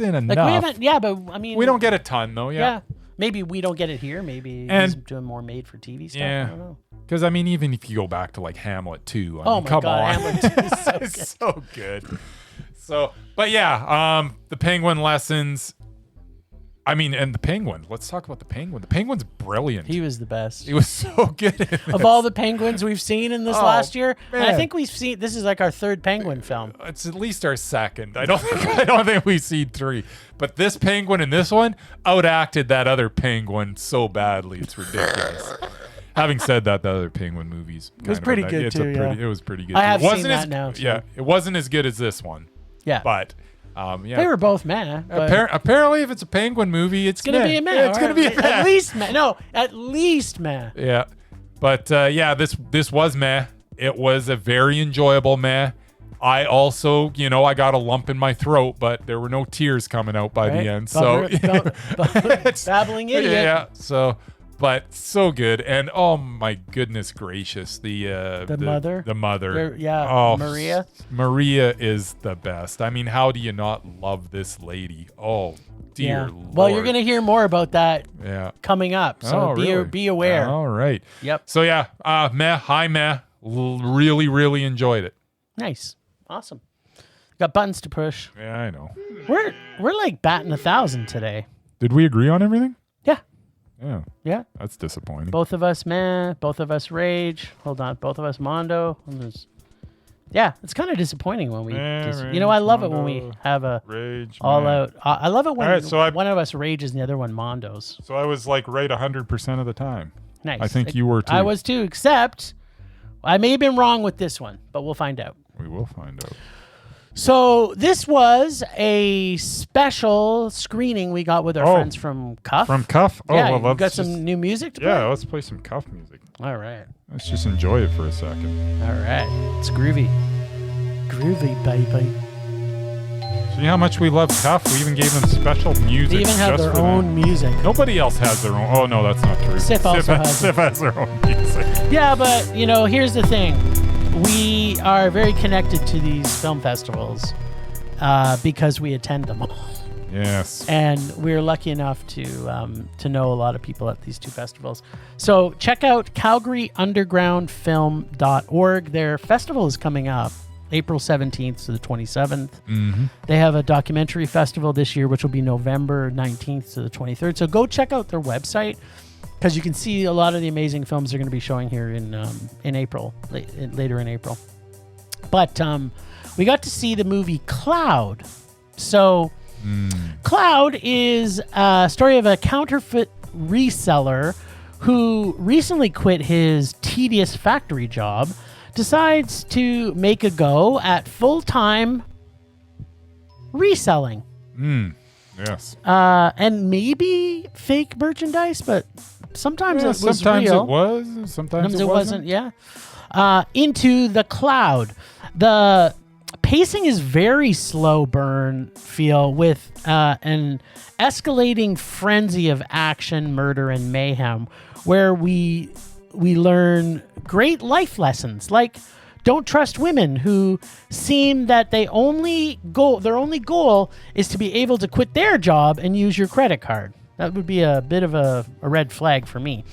in enough. Like we haven't, but I mean, we don't get a ton though. Yeah. Maybe we don't get it here. Maybe he's doing more made-for-TV stuff. Yeah. I don't know. Because, I mean, even if you go back to, like, Hamlet 2, Hamlet 2 is so good. It's so good. So, but yeah, the Penguin lessons. I mean, and the Penguin. Let's talk about the Penguin. The Penguin's brilliant. He was the best. He was so good in this. Of all the Penguins we've seen in this last year, and I man. think we've seen, this is like our third Penguin film. It's at least our second. I don't think we've seen 3. But this Penguin and this one outacted that other Penguin so badly. It's ridiculous. Having said that, the other Penguin movies It was pretty good too. It was pretty good. I have it wasn't seen that as, now. Too. Yeah, it wasn't as good as this one. Yeah, But yeah. they were both meh. Apparently, if it's a Penguin movie, it's gonna be a meh. Yeah, it's gonna be a meh. At least meh. No, at least meh. Yeah, but yeah, this was meh. It was a very enjoyable meh. I also, I got a lump in my throat, but there were no tears coming out by the end. So babbling idiot. Yeah. So, but so good, and oh my goodness gracious, the mother. The mother. Yeah. Oh, Maria. Maria is the best. I mean, how do you not love this lady? Oh dear Lord. Well, you're gonna hear more about that. Yeah. Coming up. So be aware. All right. Yep. So yeah, meh. Really, really enjoyed it. Nice. Awesome. Got buttons to push. Yeah, I know. We're like batting 1,000 today. Did we agree on everything? Yeah. Yeah. Yeah. That's disappointing. Both of us meh. Both of us rage. Hold on. Both of us mondo. Yeah, it's kind of disappointing when we I love it when we have a rage all out. I love it when right, one of us rages and the other one mondos. So I was like right 100% of the time. Nice. I think you were too. I was too, except I may have been wrong with this one, but we'll find out. We will find out. So this was a special screening we got with our friends from Cuff. From Cuff? Oh, yeah, well, you got some new music to play? Yeah, let's play some Cuff music. All right. Let's just enjoy it for a second. All right. It's groovy. Groovy, baby. So you know how much we love Cuff? We even gave them special music. They even have just their for own music. Nobody else has their own. Oh, no, that's not true. Sif also has Sif has their own music. Yeah, but, here's the thing. We are very connected to these film festivals because we attend them all. Yes. And we're lucky enough to know a lot of people at these 2 festivals. So check out calgaryundergroundfilm.org. Their festival is coming up April 17th to the 27th. Mm-hmm. They have a documentary festival this year, which will be November 19th to the 23rd. So go check out their website because you can see a lot of the amazing films they're going to be showing here in April, later in April. But we got to see the movie Cloud. So Cloud is a story of a counterfeit reseller who recently quit his tedious factory job, decides to make a go at full-time reselling. Yes. And maybe fake merchandise, but sometimes it was sometimes real. it was. Sometimes it wasn't. Yeah. Into the Cloud. The pacing is very slow burn feel with an escalating frenzy of action, murder, and mayhem, where we learn great life lessons like don't trust women who seem that their only goal is to be able to quit their job and use your credit card. That would be a bit of a red flag for me.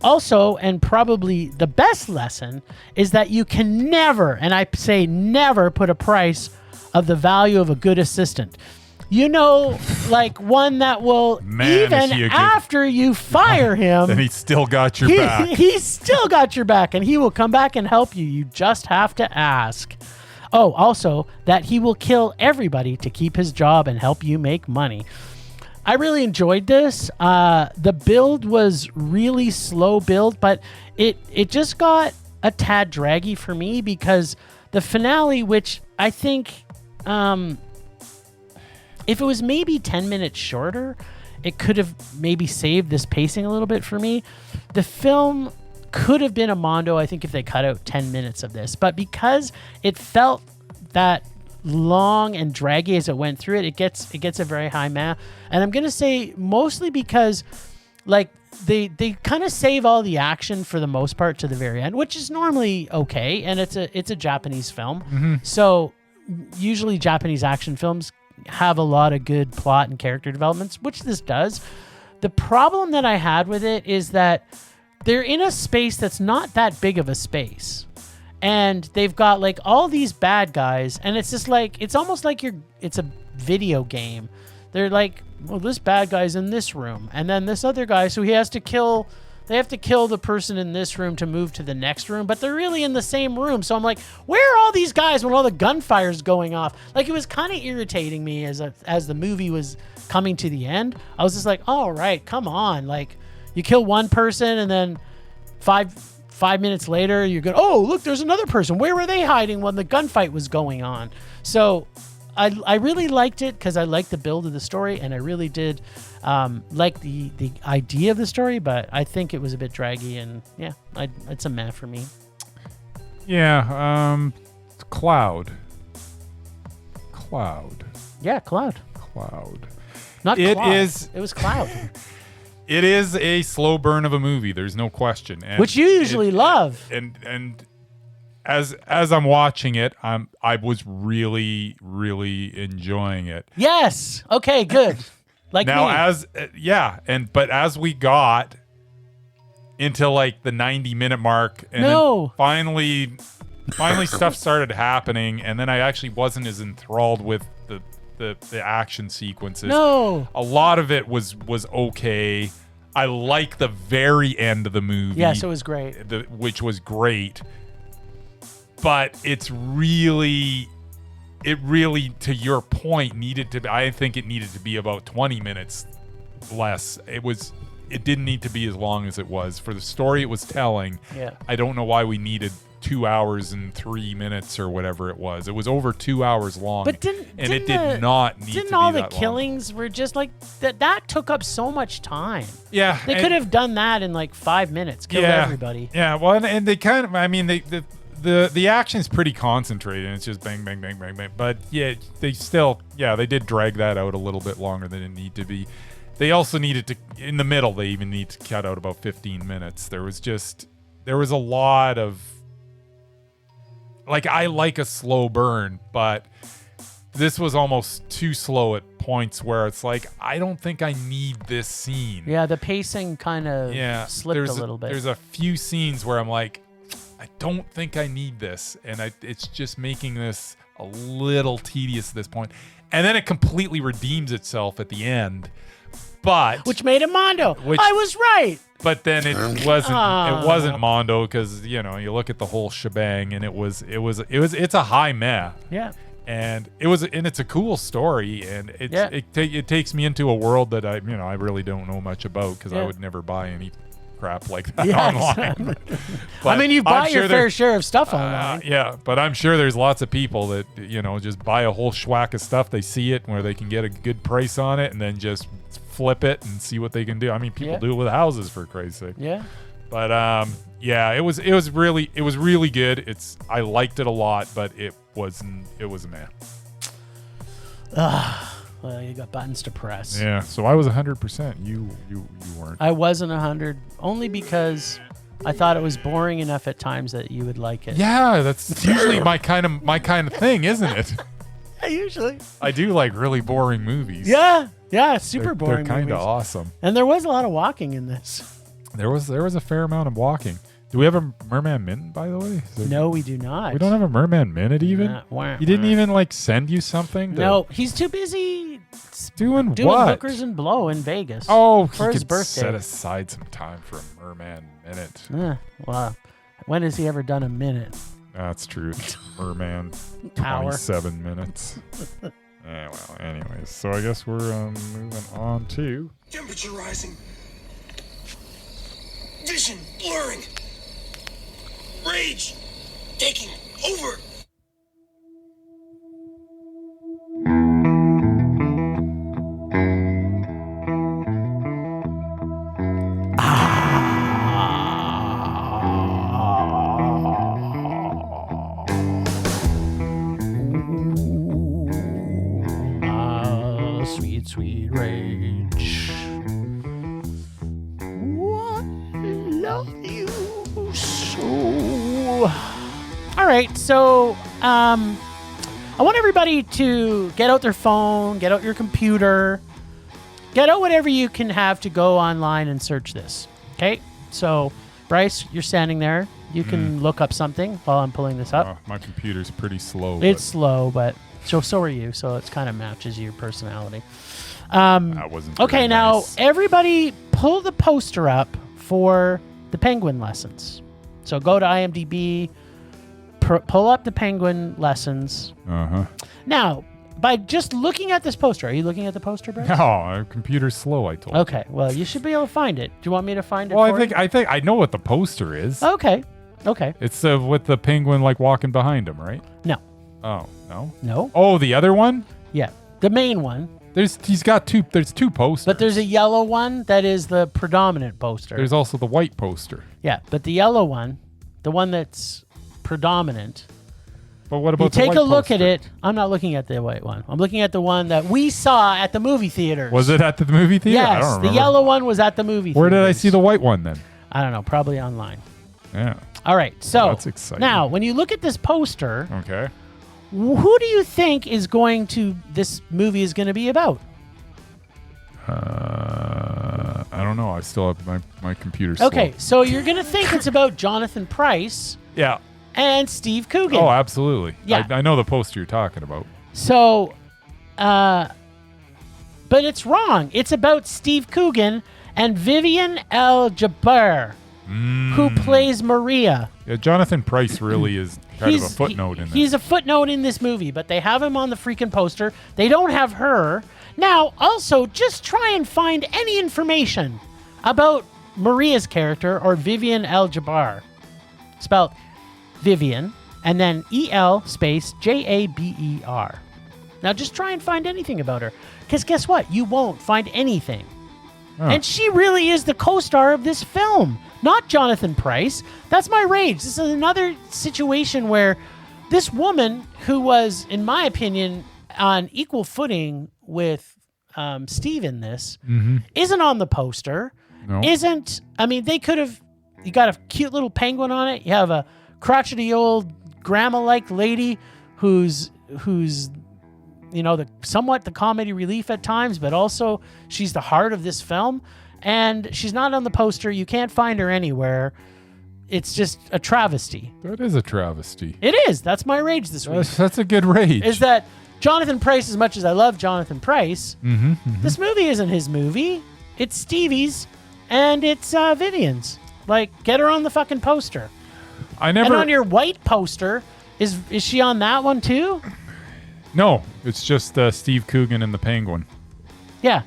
Also, and probably the best lesson, is that you can never, and I say never, put a price of the value of a good assistant. Like one that will, after you fire him, and he's still got your back. He's still got your back, and he will come back and help you. You just have to ask. Oh, also, that he will kill everybody to keep his job and help you make money. I really enjoyed this. The build was really slow build, but it just got a tad draggy for me because the finale, which I think... if it was maybe 10 minutes shorter, it could have maybe saved this pacing a little bit for me. The film could have been a mondo, I think, if they cut out 10 minutes of this. But because it felt that long and draggy as it went through it gets a very high meh. And I'm going to say mostly because like they kind of save all the action for the most part to the very end, which is normally okay. And it's a Japanese film. Mm-hmm. So usually Japanese action films have a lot of good plot and character developments, which this does. The problem that I had with it is that they're in a space that's not that big of a space. and they've got like all these bad guys, and it's just like it's almost like it's a video game. They're like, well, this bad guy's in this room, and then this other guy, so he has to kill. They have to kill the person in this room to move to the next room, but they're really in the same room. So I'm like, where are all these guys when all the gunfire's going off? Like, it was kind of irritating me as the movie was coming to the end. I was just like, all right, come on. Like, you kill one person, and then five minutes later, you go, oh, look, there's another person. Where were they hiding when the gunfight was going on? So I really liked it because I liked the build of the story, and I really did like the idea of the story, but I think it was a bit draggy, and yeah, it's a meh for me. Yeah, Cloud. Yeah, Cloud. Not It Cloud. is. It was Cloud. It is a slow burn of a movie. There's no question. And which you usually love. And as I'm watching it, I was really, really enjoying it. Yes. Okay. Good. Like now, me. But as we got into like the 90-minute mark, and then finally stuff started happening, and then I actually wasn't as enthralled with the action sequences. No. A lot of it was okay. I like the very end of the movie. Yes, it was great. Which was great. But it really, to your point, I think it needed to be about 20 minutes less. It didn't need to be as long as it was. For the story it was telling, yeah. I don't know why we needed 2 hours and 3 minutes or whatever it was. It was over 2 hours long. But it did not need to be Didn't all the that long. killings were just like that took up so much time. Yeah. They could have done that in like 5 minutes, killed everybody. Yeah, well, and they kind of, I mean, the action's pretty concentrated. It's just bang, bang, bang, bang, bang. But yeah, they did drag that out a little bit longer than it needed to be. They also needed to, in the middle, they even need to cut out about 15 minutes. There was a lot of, like, I like a slow burn, but this was almost too slow at points where it's like, I don't think I need this scene. Yeah, the pacing kind of slipped a little bit. There's a few scenes where I'm like, I don't think I need this, and it's just making this a little tedious at this point. And then it completely redeems itself at the end, which made it Mondo. I was right. But then it wasn't Mondo, because you look at the whole shebang, and it's a high meh. Yeah. And it's a cool story, and it takes me into a world that I really don't know much about, because I would never buy any crap like that online. I mean, you buy your fair share of stuff online. Yeah, but I'm sure there's lots of people that just buy a whole schwack of stuff. They see it where they can get a good price on it, and then just flip it and see what they can do. I mean, people do it with houses, for Christ's sake. Yeah. But it was really good. I liked it a lot, but it was a man. Well, you got buttons to press. Yeah. So I was 100%. You weren't. I wasn't 100, only because I thought it was boring enough at times that you would like it. Yeah, that's usually my kind of thing, isn't it? Yeah, usually. I do like really boring movies. Yeah, super boring. They're kind of awesome. And there was a lot of walking in this. There was a fair amount of walking. Do we have a Merman Minute, by the way? No, we do not. We don't have a Merman Minute even? He didn't even send you something? No, he's too busy doing what? Hookers and blow in Vegas. Oh, for his birthday. Set aside some time for a Merman Minute. Well, when has he ever done a minute? That's true. Merman, Power. 27 minutes. Well, anyways, so I guess we're moving on to... Temperature rising. Vision blurring. Rage taking over. Sweet, sweet rage. What love you so? All right, so I want everybody to get out their phone, get out your computer, get out whatever you can have to go online and search this. Okay, so Bryce, you're standing there. You can look up something while I'm pulling this up. My computer's pretty slow. It's slow, but so are you. So it kind of matches your personality. That wasn't Okay, very now nice. everybody pull the poster up for the Penguin lessons. So go to IMDb, pull up the Penguin lessons. Uh-huh. Now, by just looking at this poster, are you looking at the poster, Bryce? No, my computer's slow, I told you. Okay, well, you should be able to find it. Do you want me to find it Well, for you? I think I know what the poster is. Okay. It's with the penguin like walking behind him, right? No. Oh, no. No? Oh, the other one? Yeah. The main one. There's two posters. But there's a yellow one that is the predominant poster. There's also the white poster. Yeah, but the yellow one, the one that's predominant. But what You about the take white a look at poster? it. I'm not looking at the white one. I'm looking at the one that we saw at the movie theaters. Was it at the movie theater? I Yes, don't the remember. yellow one was at the movie Where theaters. did I see the white one then? I don't know, probably online. Yeah. All right, so that's exciting. now when you look at this poster, Okay. who do you think this movie is going to be about? I don't know. I still have my computer slow. Okay, so you're going to think it's about Jonathan Pryce Yeah. and Steve Coogan. Oh, absolutely. Yeah. I know the poster you're talking about. So, but it's wrong. It's about Steve Coogan and Vivian El Jaber, who plays Maria. Yeah, Jonathan Pryce really is kind of a footnote in He's this. a footnote in this movie, but they have him on the freaking poster. They don't have her. Now, also, just try and find any information about Maria's character or Vivian El Jaber. Spelled Vivian and then E-L space Jaber. Now, just try and find anything about her. Because guess what? You won't find anything. Oh. And she really is the co-star of this film, not Jonathan Pryce. That's my rage. This is another situation where this woman, who was, in my opinion, on equal footing with Steve in this, isn't on the poster. No. They could have, you got a cute little penguin on it. You have a crotchety old grandma-like lady who's somewhat the comedy relief at times, but also she's the heart of this film. And she's not on the poster. You can't find her anywhere. It's just a travesty. That is a travesty. It is. That's my rage this week. That's a good rage. Is that Jonathan Pryce, as much as I love Jonathan Pryce, this movie isn't his movie. It's Stevie's and it's Vivian's. Like, get her on the fucking poster. And on your white poster, is she on that one too? No, it's just Steve Coogan and the penguin. Yeah.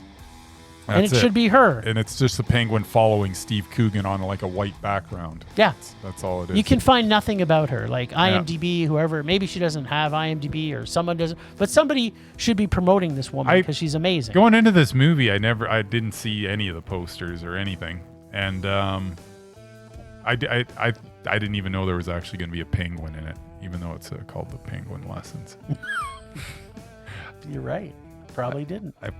And That's it should be her. And it's just the penguin following Steve Coogan on like a white background. Yeah. That's all it is. You can find nothing about her. Like IMDb, whoever. Maybe she doesn't have IMDb or someone doesn't. But somebody should be promoting this woman because she's amazing. Going into this movie, I didn't see any of the posters or anything. And I didn't even know there was actually going to be a penguin in it, even though it's called the Penguin Lessons. You're right. Probably didn't. I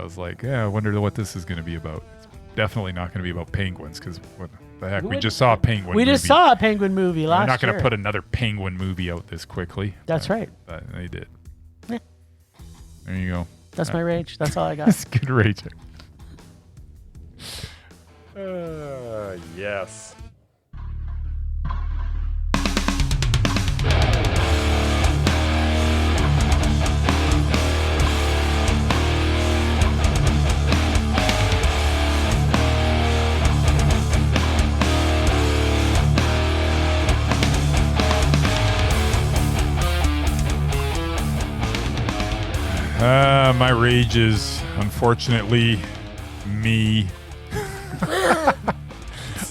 was like, yeah, I wonder what this is going to be about. It's definitely not going to be about penguins because what the heck? We just saw a penguin We movie. just saw a penguin movie last year. They're not going to put another penguin movie out this quickly. That's right. But they did. Yeah. There you go. That's my rage. That's all I got. It's good raging. Yes. My rage is, unfortunately, me.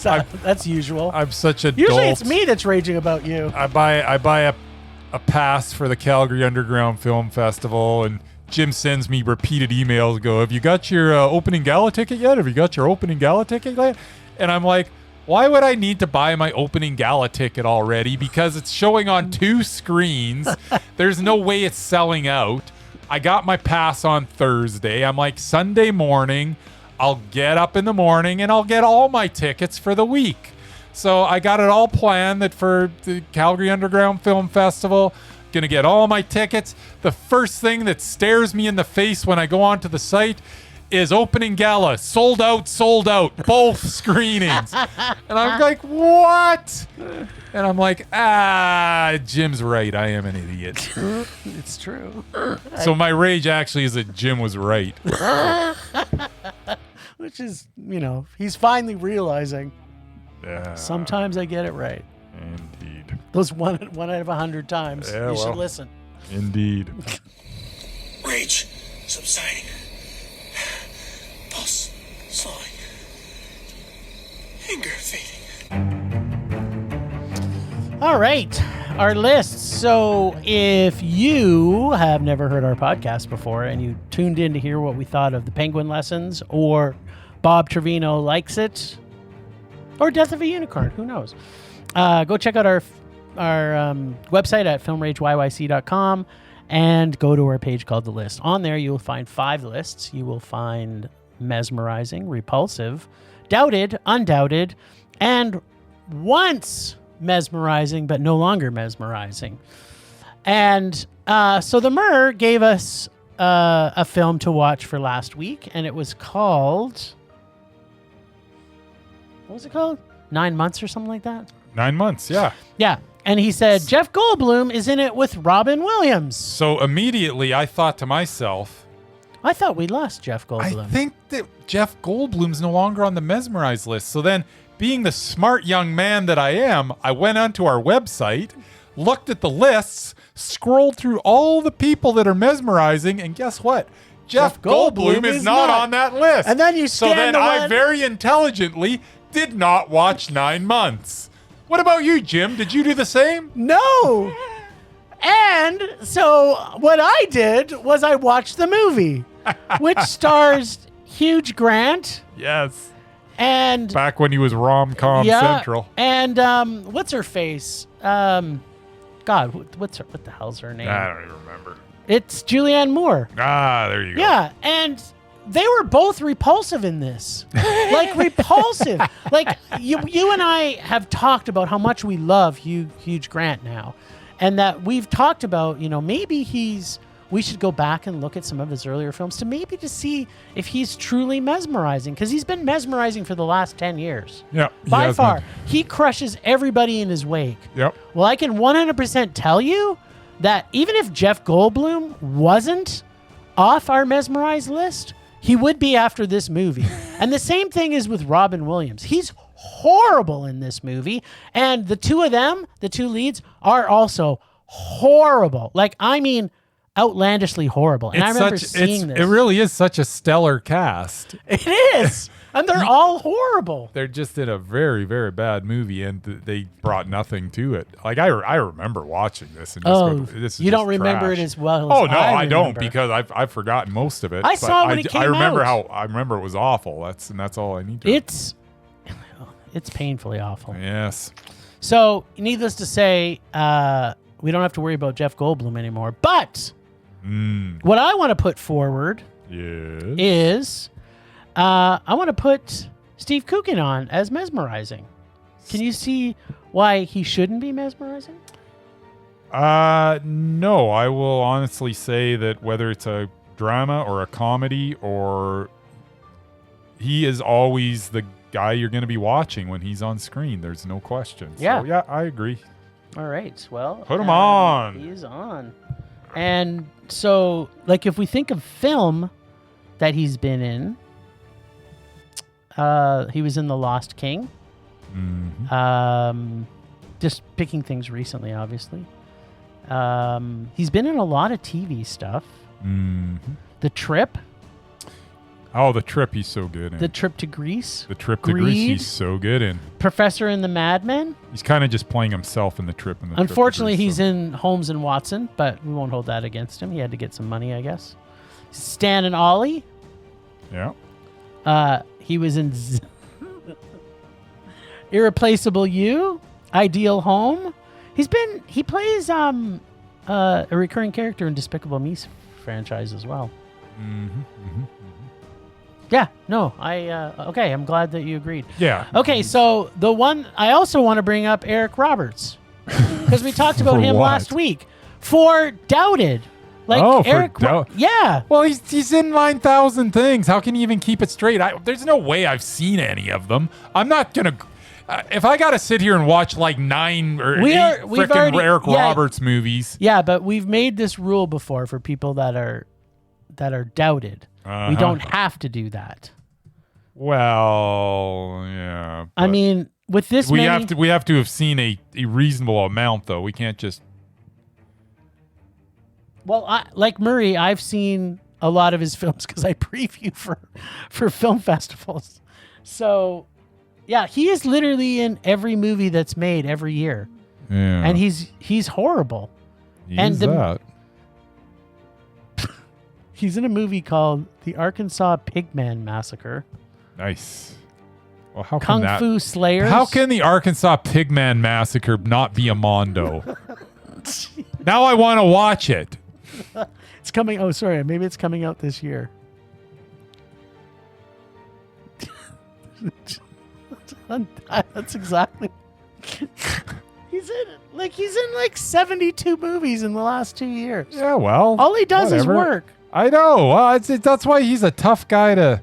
That's usual. I'm such a Usually dolt. it's me that's raging about you. I buy a pass for the Calgary Underground Film Festival, and Jim sends me repeated emails. Go, have you got your opening gala ticket yet? Have you got your opening gala ticket yet? And I'm like, why would I need to buy my opening gala ticket already? Because it's showing on 2 screens. There's no way it's selling out. I got my pass on Thursday. I'm like, Sunday morning, I'll get up in the morning and I'll get all my tickets for the week. So I got it all planned that for the Calgary Underground Film Festival, going to get all my tickets. The first thing that stares me in the face when I go onto the site is opening gala, sold out, both screenings. And I'm like, what? And I'm like, Jim's right. I am an idiot. It's true. So my rage actually is that Jim was right. Which is, he's finally realizing Yeah, sometimes I get it right. indeed. Those one out of 100 times. Yeah, You should well. listen. Indeed. Rage subsiding. Pulse slowing. Anger fading. All right, our lists. So if you have never heard our podcast before and you tuned in to hear what we thought of the Penguin Lessons or Bob Trevino Likes It or Death of a Unicorn, who knows? Go check out our website at filmrageyyc.com and go to our page called The List. On there, you will find 5 lists. You will find Mesmerizing, Repulsive, Doubted, Undoubted, and once mesmerizing, but no longer mesmerizing. And so the Mur gave us a film to watch for last week, and it was called... What was it called? 9 Months or something like that? 9 months, yeah. Yeah. And he said, Jeff Goldblum is in it with Robin Williams. So immediately I thought to myself, I thought we lost Jeff Goldblum. I think that Jeff Goldblum's no longer on the mesmerized list. So then, being the smart young man that I am, I went onto our website, looked at the lists, scrolled through all the people that are mesmerizing, and guess what? Jeff Goldblum is not on that list. And then you So scanned then the I one- very intelligently did not watch 9 months. What about you, Jim? Did you do the same? No. And so what I did was I watched the movie, which stars Hugh Grant Yes. and Back when he was rom-com central. and what's her face? God, what the hell's her name? I don't even remember. It's Julianne Moore. There you go. Yeah, and they were both repulsive in this. Like, repulsive. Like, you and I have talked about how much we love Hugh Grant now. And that we've talked about, maybe we should go back and look at some of his earlier films to see if he's truly mesmerizing. Because he's been mesmerizing for the last 10 years. Yeah. he By has far. been. He crushes everybody in his wake. Yep. Well, I can 100% tell you that even if Jeff Goldblum wasn't off our mesmerized list, he would be after this movie. And the same thing is with Robin Williams. He's horrible in this movie. And the two of them, the two leads, are also horrible. Like, I mean, outlandishly horrible. And I remember seeing this. It really is such a stellar cast. It is. And they're all horrible. They're just in a very, very bad movie, and they brought nothing to it. Like, I remember watching this. And this is you don't just remember trash. it as well Oh, as no, I don't, remember. because I've forgotten most of it. I But saw it when it came I remember out. I remember it was awful. That's all I need to It's painfully awful. Yes. So, needless to say, we don't have to worry about Jeff Goldblum anymore. But what I want to put forward Yes. is I want to put Steve Coogan on as mesmerizing. Can you see why he shouldn't be mesmerizing? No, I will honestly say that whether it's a drama or a comedy, or he is always the guy you're going to be watching when he's on screen. There's no question. Yeah. So, yeah, I agree. All right. Well, Put him on. He is on. And so, like, if we think of film that he's been in, he was in The Lost King. Mm-hmm. Just picking things recently, obviously. He's been in a lot of TV stuff. Mm-hmm. The Trip. Oh, The Trip, he's so good in. The Trip to Greece. The Trip to Greece, Greed. he's so good in. Professor and the Madmen. He's kind of just playing himself in The Trip. And Unfortunately, he's in Holmes and Watson, but we won't hold that against him. He had to get some money, I guess. Stan and Ollie. Yeah. He was in Irreplaceable You, Ideal Home. He plays a recurring character in Despicable Me franchise as well. Mm-hmm. Mm-hmm. Yeah, no, okay, I'm glad that you agreed. Yeah. Okay, so the one I also want to bring up, Eric Roberts, because we talked about For him what? last week for Doubted. Like Oh, for Eric. Yeah. Well, he's in 9,000 things. How can he even keep it straight? There's no way I've seen any of them. I'm not gonna. If I gotta sit here and watch like 9 or 8 freaking Eric Roberts movies. Yeah, but we've made this rule before for people that are doubted. We don't have to do that. Well, yeah. I mean, with this, we have to have seen a reasonable amount, though. We can't just. Well, like Murray, I've seen a lot of his films because I preview for film festivals. So, yeah, he is literally in every movie that's made every year. Yeah. And he's horrible. That. He's in a movie called The Arkansas Pigman Massacre. Nice. Well, how Kung can Fu Slayers. How can the Arkansas Pigman Massacre not be a Mondo? Now I want to watch it. It's coming. Oh, sorry. Maybe it's coming out this year. That's exactly. He's in like 72 movies in the last 2 years. Yeah, well. All he does is work. I know. Well, that's why he's a tough guy to.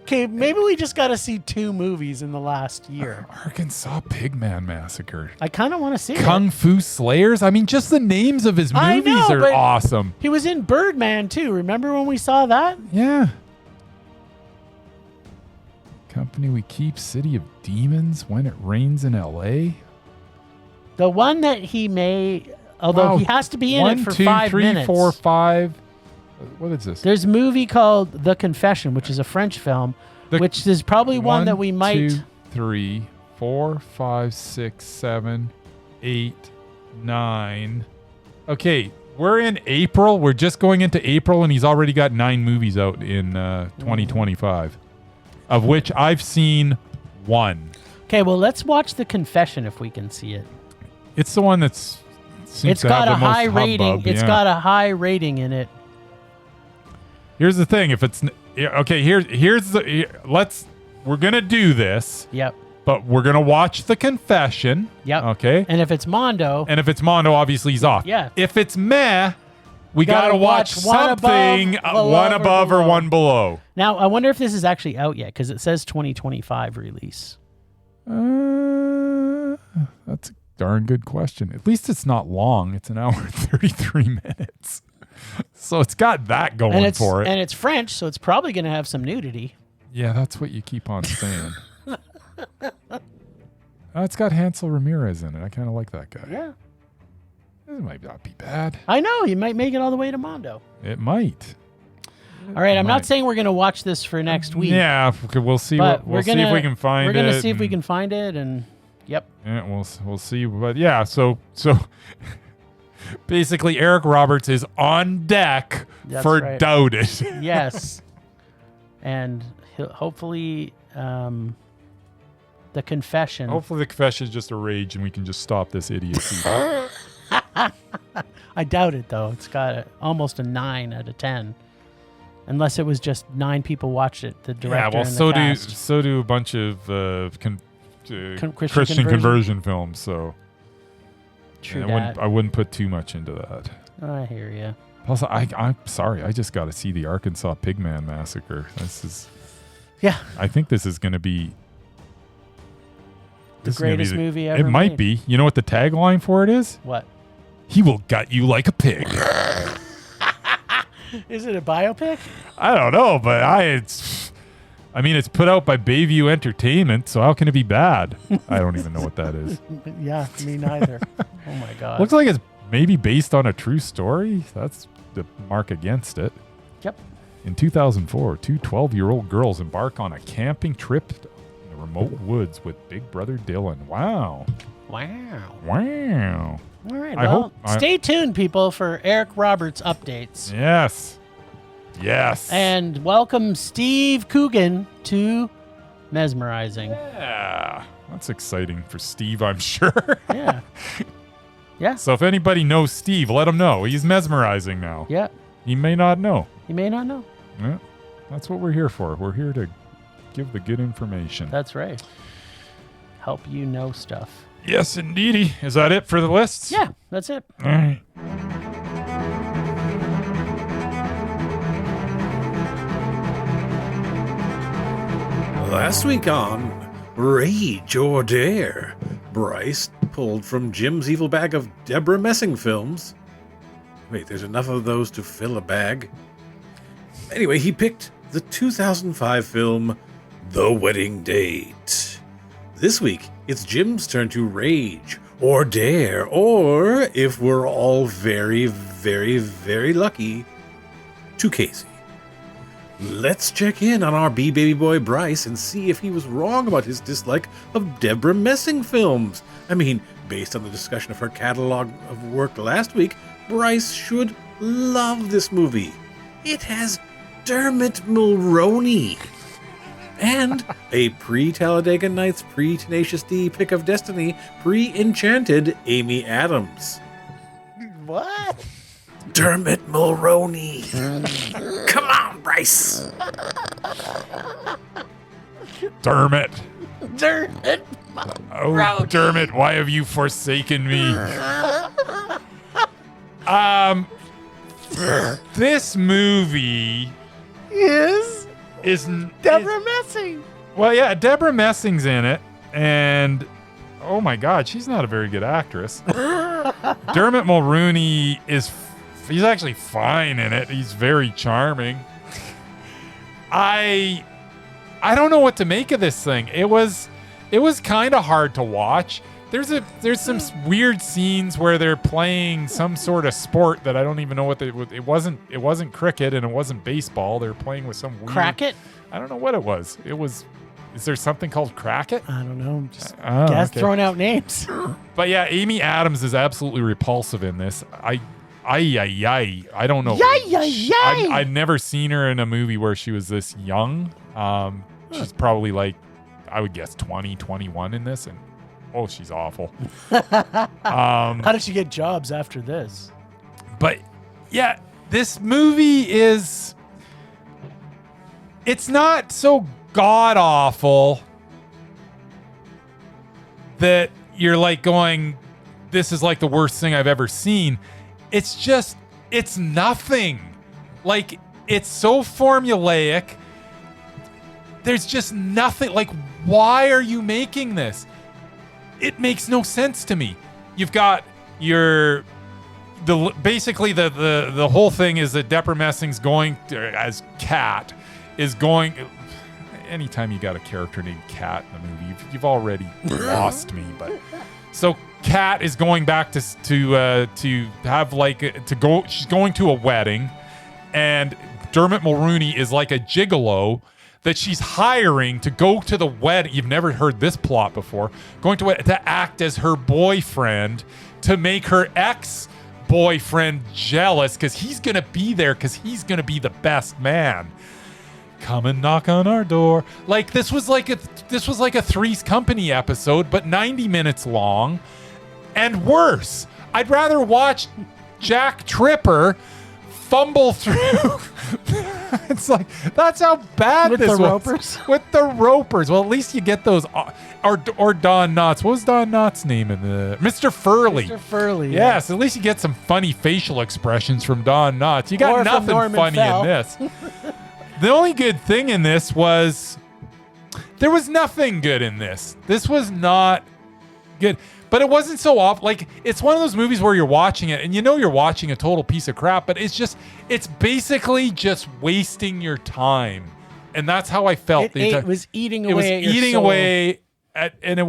Okay, maybe we just got to see 2 movies in the last year. Arkansas Pigman Massacre. I kind of want to see Kung Fu Slayers. I mean, just the names of his movies are awesome. He was in Birdman too. Remember when we saw that? Yeah. Company We Keep, City of Demons, When It Rains in L.A. The one that he made, although he has to be in it for 5 minutes. 1, 2, 3, 4, 5. What is this? There's a movie called The Confession, which is a French film, which is probably one that we might. 1, 2, 3, 4, 5, 6, 7, 8, 9. Okay, we're in April. We're just going into April, and he's already got 9 movies out in 2025, of which I've seen 1. Okay, well, let's watch The Confession if we can see it. It's the one that's. It's got a high rating. It's got a high rating in it. Here's the thing: if it's okay, we're gonna do this. Yep. But we're gonna watch The Confession. Yep. Okay. And if it's Mondo, obviously he's off. Yeah. If it's meh, we gotta watch something one above or one below. Now I wonder if this is actually out yet because it says 2025 release. That's a darn good question. At least it's not long. It's an hour and 33 minutes. So it's got that going for it. And it's French, so it's probably going to have some nudity. Yeah, that's what you keep on saying. It's got Hansel Ramirez in it. I kind of like that guy. Yeah. It might not be bad. I know. You might make it all the way to Mondo. It might. All right. I'm not saying we're going to watch this for next week. Yeah. We'll see. We'll see if we can find it. We're going to see if we can find it. And yep. Yeah, we'll see. But yeah, so basically, Eric Roberts is on deck for right. Doubted. Yes. And hopefully, The Confession. Hopefully, The Confession is just a rage and we can just stop this idiocy. I doubt it, though. It's got almost a 9 out of 10. Unless it was just 9 people watched it, the director and the cast. so do a bunch of Christian conversion films, so... True I wouldn't put too much into that. I hear you. Plus, I'm sorry. I just got to see the Arkansas Pigman Massacre. This is... Yeah. I think this is going to be... The greatest movie ever It might made. be. You know what the tagline for it is? What? He will gut you like a pig. Is it a biopic? I don't know, but it's put out by Bayview Entertainment, so how can it be bad? I don't even know what that is. Yeah, me neither. Oh my God. Looks like it's maybe based on a true story. That's the mark against it. Yep. In 2004, 2 12-year-old girls embark on a camping trip in the remote woods with Big Brother Dylan. Wow. Wow. All right. I hope stay tuned, people, for Eric Roberts updates. Yes. And welcome Steve Coogan to Mesmerizing. Yeah. That's exciting for Steve, I'm sure. Yeah. Yeah. So if anybody knows Steve, let him know. He's mesmerizing now. Yeah. He may not know. He may not know. Yeah. That's what we're here for. We're here to give the good information. That's right. Help you know stuff. Yes, indeedy. Is that it for the lists? Yeah, that's it. All right. Last week on Rage or Dare, Bryce pulled from Jim's evil bag of Debra Messing films. Wait, there's enough of those to fill a bag. Anyway, he picked the 2005 film The Wedding Date. This week, it's Jim's turn to rage or dare, or if we're all very, very, very lucky, to Casey. Let's check in on our baby boy Bryce and see if he was wrong about his dislike of Debra Messing films. I mean, based on the discussion of her catalog of work last week, Bryce should love this movie. It has Dermot Mulroney and a pre-Talladega Nights, pre-Tenacious D pick of Destiny, pre-Enchanted Amy Adams. What? Dermot Mulroney. Come on, Bryce. Dermot. Dermot. Oh, Dermot, why have you forsaken me? This movie is Debra is, Messing. well, yeah, Debra Messing's in it, and oh my God, she's not a very good actress. Dermot Mulroney he's actually fine in it. He's very charming. I don't know what to make of this thing. It was kind of hard to watch. There's some weird scenes where they're playing some sort of sport that I don't even know what it wasn't cricket and it wasn't baseball. They're playing with some weird Cracket? I don't know what it was. Is there something called cracket? I don't know. Just guess okay. throwing out names. But yeah, Amy Adams is absolutely repulsive in this. I don't know. I've never seen her in a movie where she was this young. She's probably like, I would guess 20, 21 in this, and oh, she's awful. How did she get jobs after this? But yeah, this movie it's not so god awful that you're like going, this is like the worst thing I've ever seen. It's nothing. Like, it's so formulaic. There's just nothing. Like, why are you making this? It makes no sense to me. You've got basically the whole thing is that Debra Messing's going as Kat is going. Anytime you got a character named Kat in the movie, you've already lost me. But so Kat is going back to have like to go. She's going to a wedding, and Dermot Mulroney is like a gigolo that she's hiring to go to the wedding. You've never heard this plot before. Going to act as her boyfriend to make her ex-boyfriend jealous because he's gonna be there because he's gonna be the best man. Come and knock on our door. Like this was like a Three's Company episode, but 90 minutes long, and worse. I'd rather watch Jack Tripper fumble through. It's like, that's how bad with this the was. Ropers. With the Ropers. Well, at least you get those. Or Don Knotts. What was Don Knotts' name in the Mr. Furley? Mr. Furley. Yes, at least you get some funny facial expressions from Don Knotts. You got nothing funny Fell. in this. The only good thing in this was there was nothing good in this. This was not good. But it wasn't so off. Like, it's one of those movies where you're watching it and you know you're watching a total piece of crap, but it's basically just wasting your time. And that's how I felt. It was eating away at your eating soul. away at, and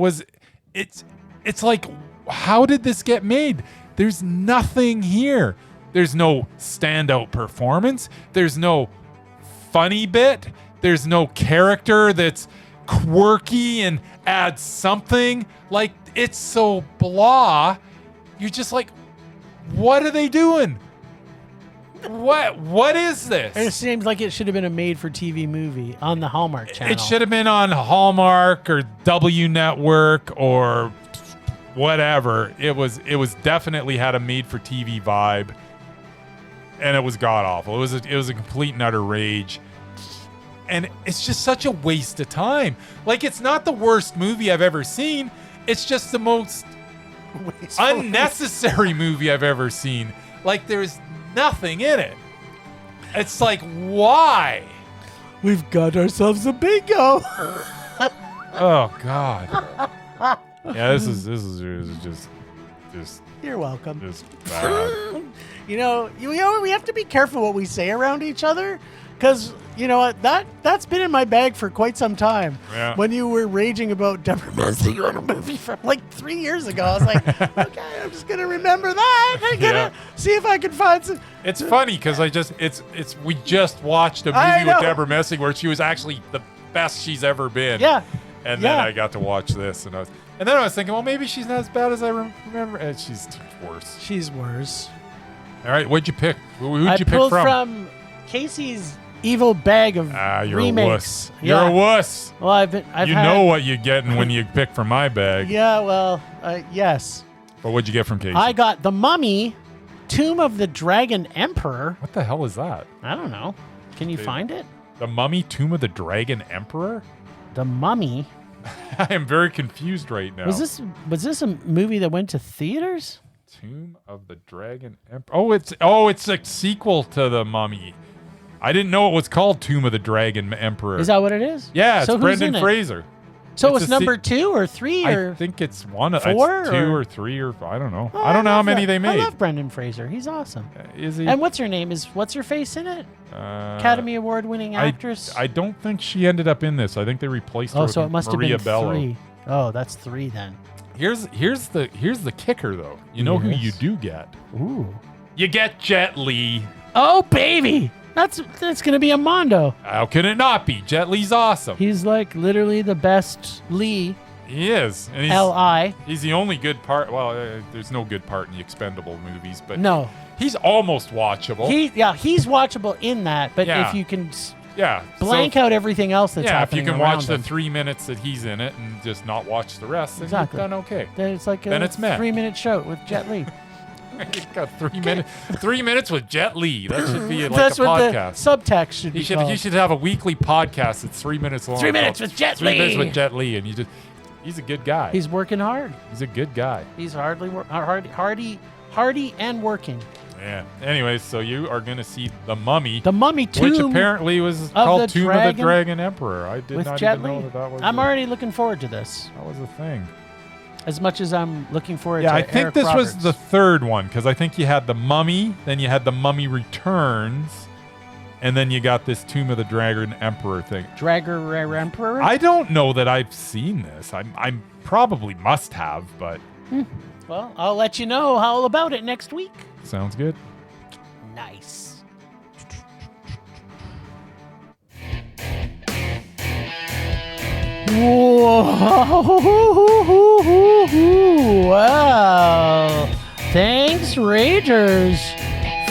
it's like, how did this get made? There's nothing here. There's no standout performance. There's no funny bit. There's no character that's quirky and adds something. Like, it's so blah. You're just like, what are they doing? What is this? It seems like it should have been a made-for-TV movie on the Hallmark Channel. It should have been on Hallmark or W Network or whatever. It was definitely had a made-for-TV vibe, and it was god awful. It was a complete and utter rage. And it's just such a waste of time. Like, it's not the worst movie I've ever seen. It's just the most unnecessary movie I've ever seen. Like, there's nothing in it. It's like, why? We've got ourselves a bingo. Oh God. Yeah, this is just You're welcome. bad. You know, we have to be careful what we say around each other, because you know what, that's been in my bag for quite some time. Yeah. When you were raging about Debra Messing on a movie from like 3 years ago, I was like, okay, I'm just gonna remember that. I'm gonna see if I can find some. It's funny because we just watched a I movie with know. Debra Messing where she was actually the best she's ever been. Yeah. And then Yeah. I got to watch this, and then I was thinking, well, maybe she's not as bad as I remember. And she's worse. She's worse. All right, what'd you pick? Who'd I you pick pulled from? Casey's evil bag of You're remakes. a wuss. Yeah. You're a wuss. Well, I've You know what you're getting when you pick from my bag. Yeah, well, yes. But what'd you get from Casey? I got The Mummy, Tomb of the Dragon Emperor. What the hell is that? I don't know. Can you find it? The Mummy, Tomb of the Dragon Emperor? The Mummy. I am very confused right now. Was this a movie that went to theaters? Tomb of the Dragon Emperor. It's a sequel to The Mummy. I didn't know it was called Tomb of the Dragon Emperor. Is that what it is? Yeah, it's So who's Brendan in it? Fraser. So It's it's a number 2 or 3 or I think it's one of four, it's 2 or- or 3 or I don't know. Oh, I don't know how love many that. they made. I love Brendan Fraser. He's awesome. Is he? And what's her name? What's her face in it? Academy Award winning actress. I don't think she ended up in this. I think they replaced her Oh, with so it must Maria have been Bello. 3. Oh, that's 3 then. Here's the kicker though. You know who Yes. you do get? Ooh. You get Jet Li. Oh, baby. That's going to be a Mondo. How can it not be? Jet Li's awesome. He's like literally the best Lee. He is. And L.I. he's the only good part. Well, there's no good part in the Expendable movies, but No. he's almost watchable. He's watchable in that, but Yeah. if you can yeah. blank out everything else that's if happening you can around watch the him, 3 minutes that he's in it and just not watch the rest, then Exactly. you've done okay. then it's like then a it's met. 3-minute show with Jet Li. You've got 3 minutes. 3 minutes with Jet Li. That should be like That's a what podcast. the subtext should be He called. should have a weekly podcast that's 3 minutes long. 3 minutes with Jet 3 minutes Li. with Jet Li, and he's a good guy. He's working hard. He's a good guy. He's hardy and working. Yeah. Anyways, so you are gonna see The Mummy, The Mummy Tomb which apparently was of called the Tomb of the Dragon Dragon Emperor. I did with not Jet even Li. know that was. I'm already looking forward to this. That was a thing. As much as I'm looking forward Yeah, to I think Eric this Roberts. was the third one because I think you had The Mummy, then you had The Mummy Returns, and then you got this Tomb of the Dragon Emperor thing. Dragger Emperor. I don't know that I've seen this. I probably must have, but Well, I'll let you know all about it next week. sounds good. Nice. Whoa. Well, thanks, Ragers,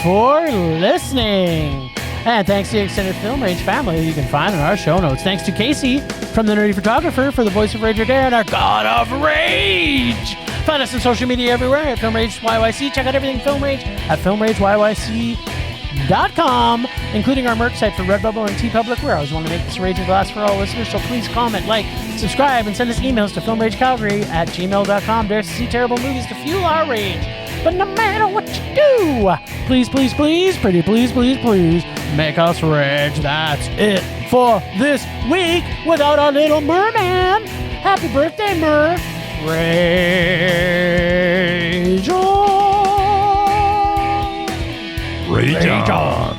for listening. And thanks to the extended Film Rage family you can find in our show notes. Thanks to Casey from The Nerdy Photographer for the voice of Rager Dare and our God of Rage. Find us on social media everywhere at Film Rage YYC. Check out everything Film Rage at filmrageyyc.com, including our merch site for Redbubble and TeePublic. We always want to make this raging blast for all listeners, so please comment, like, subscribe, and send us emails to filmragecalgary@gmail.com. Dare to see terrible movies to fuel our rage. But no matter what you do, please, please, please, pretty please, please, please, make us rage. That's it for this week without our little merman. Happy birthday, Mur. Rage on. Rage on.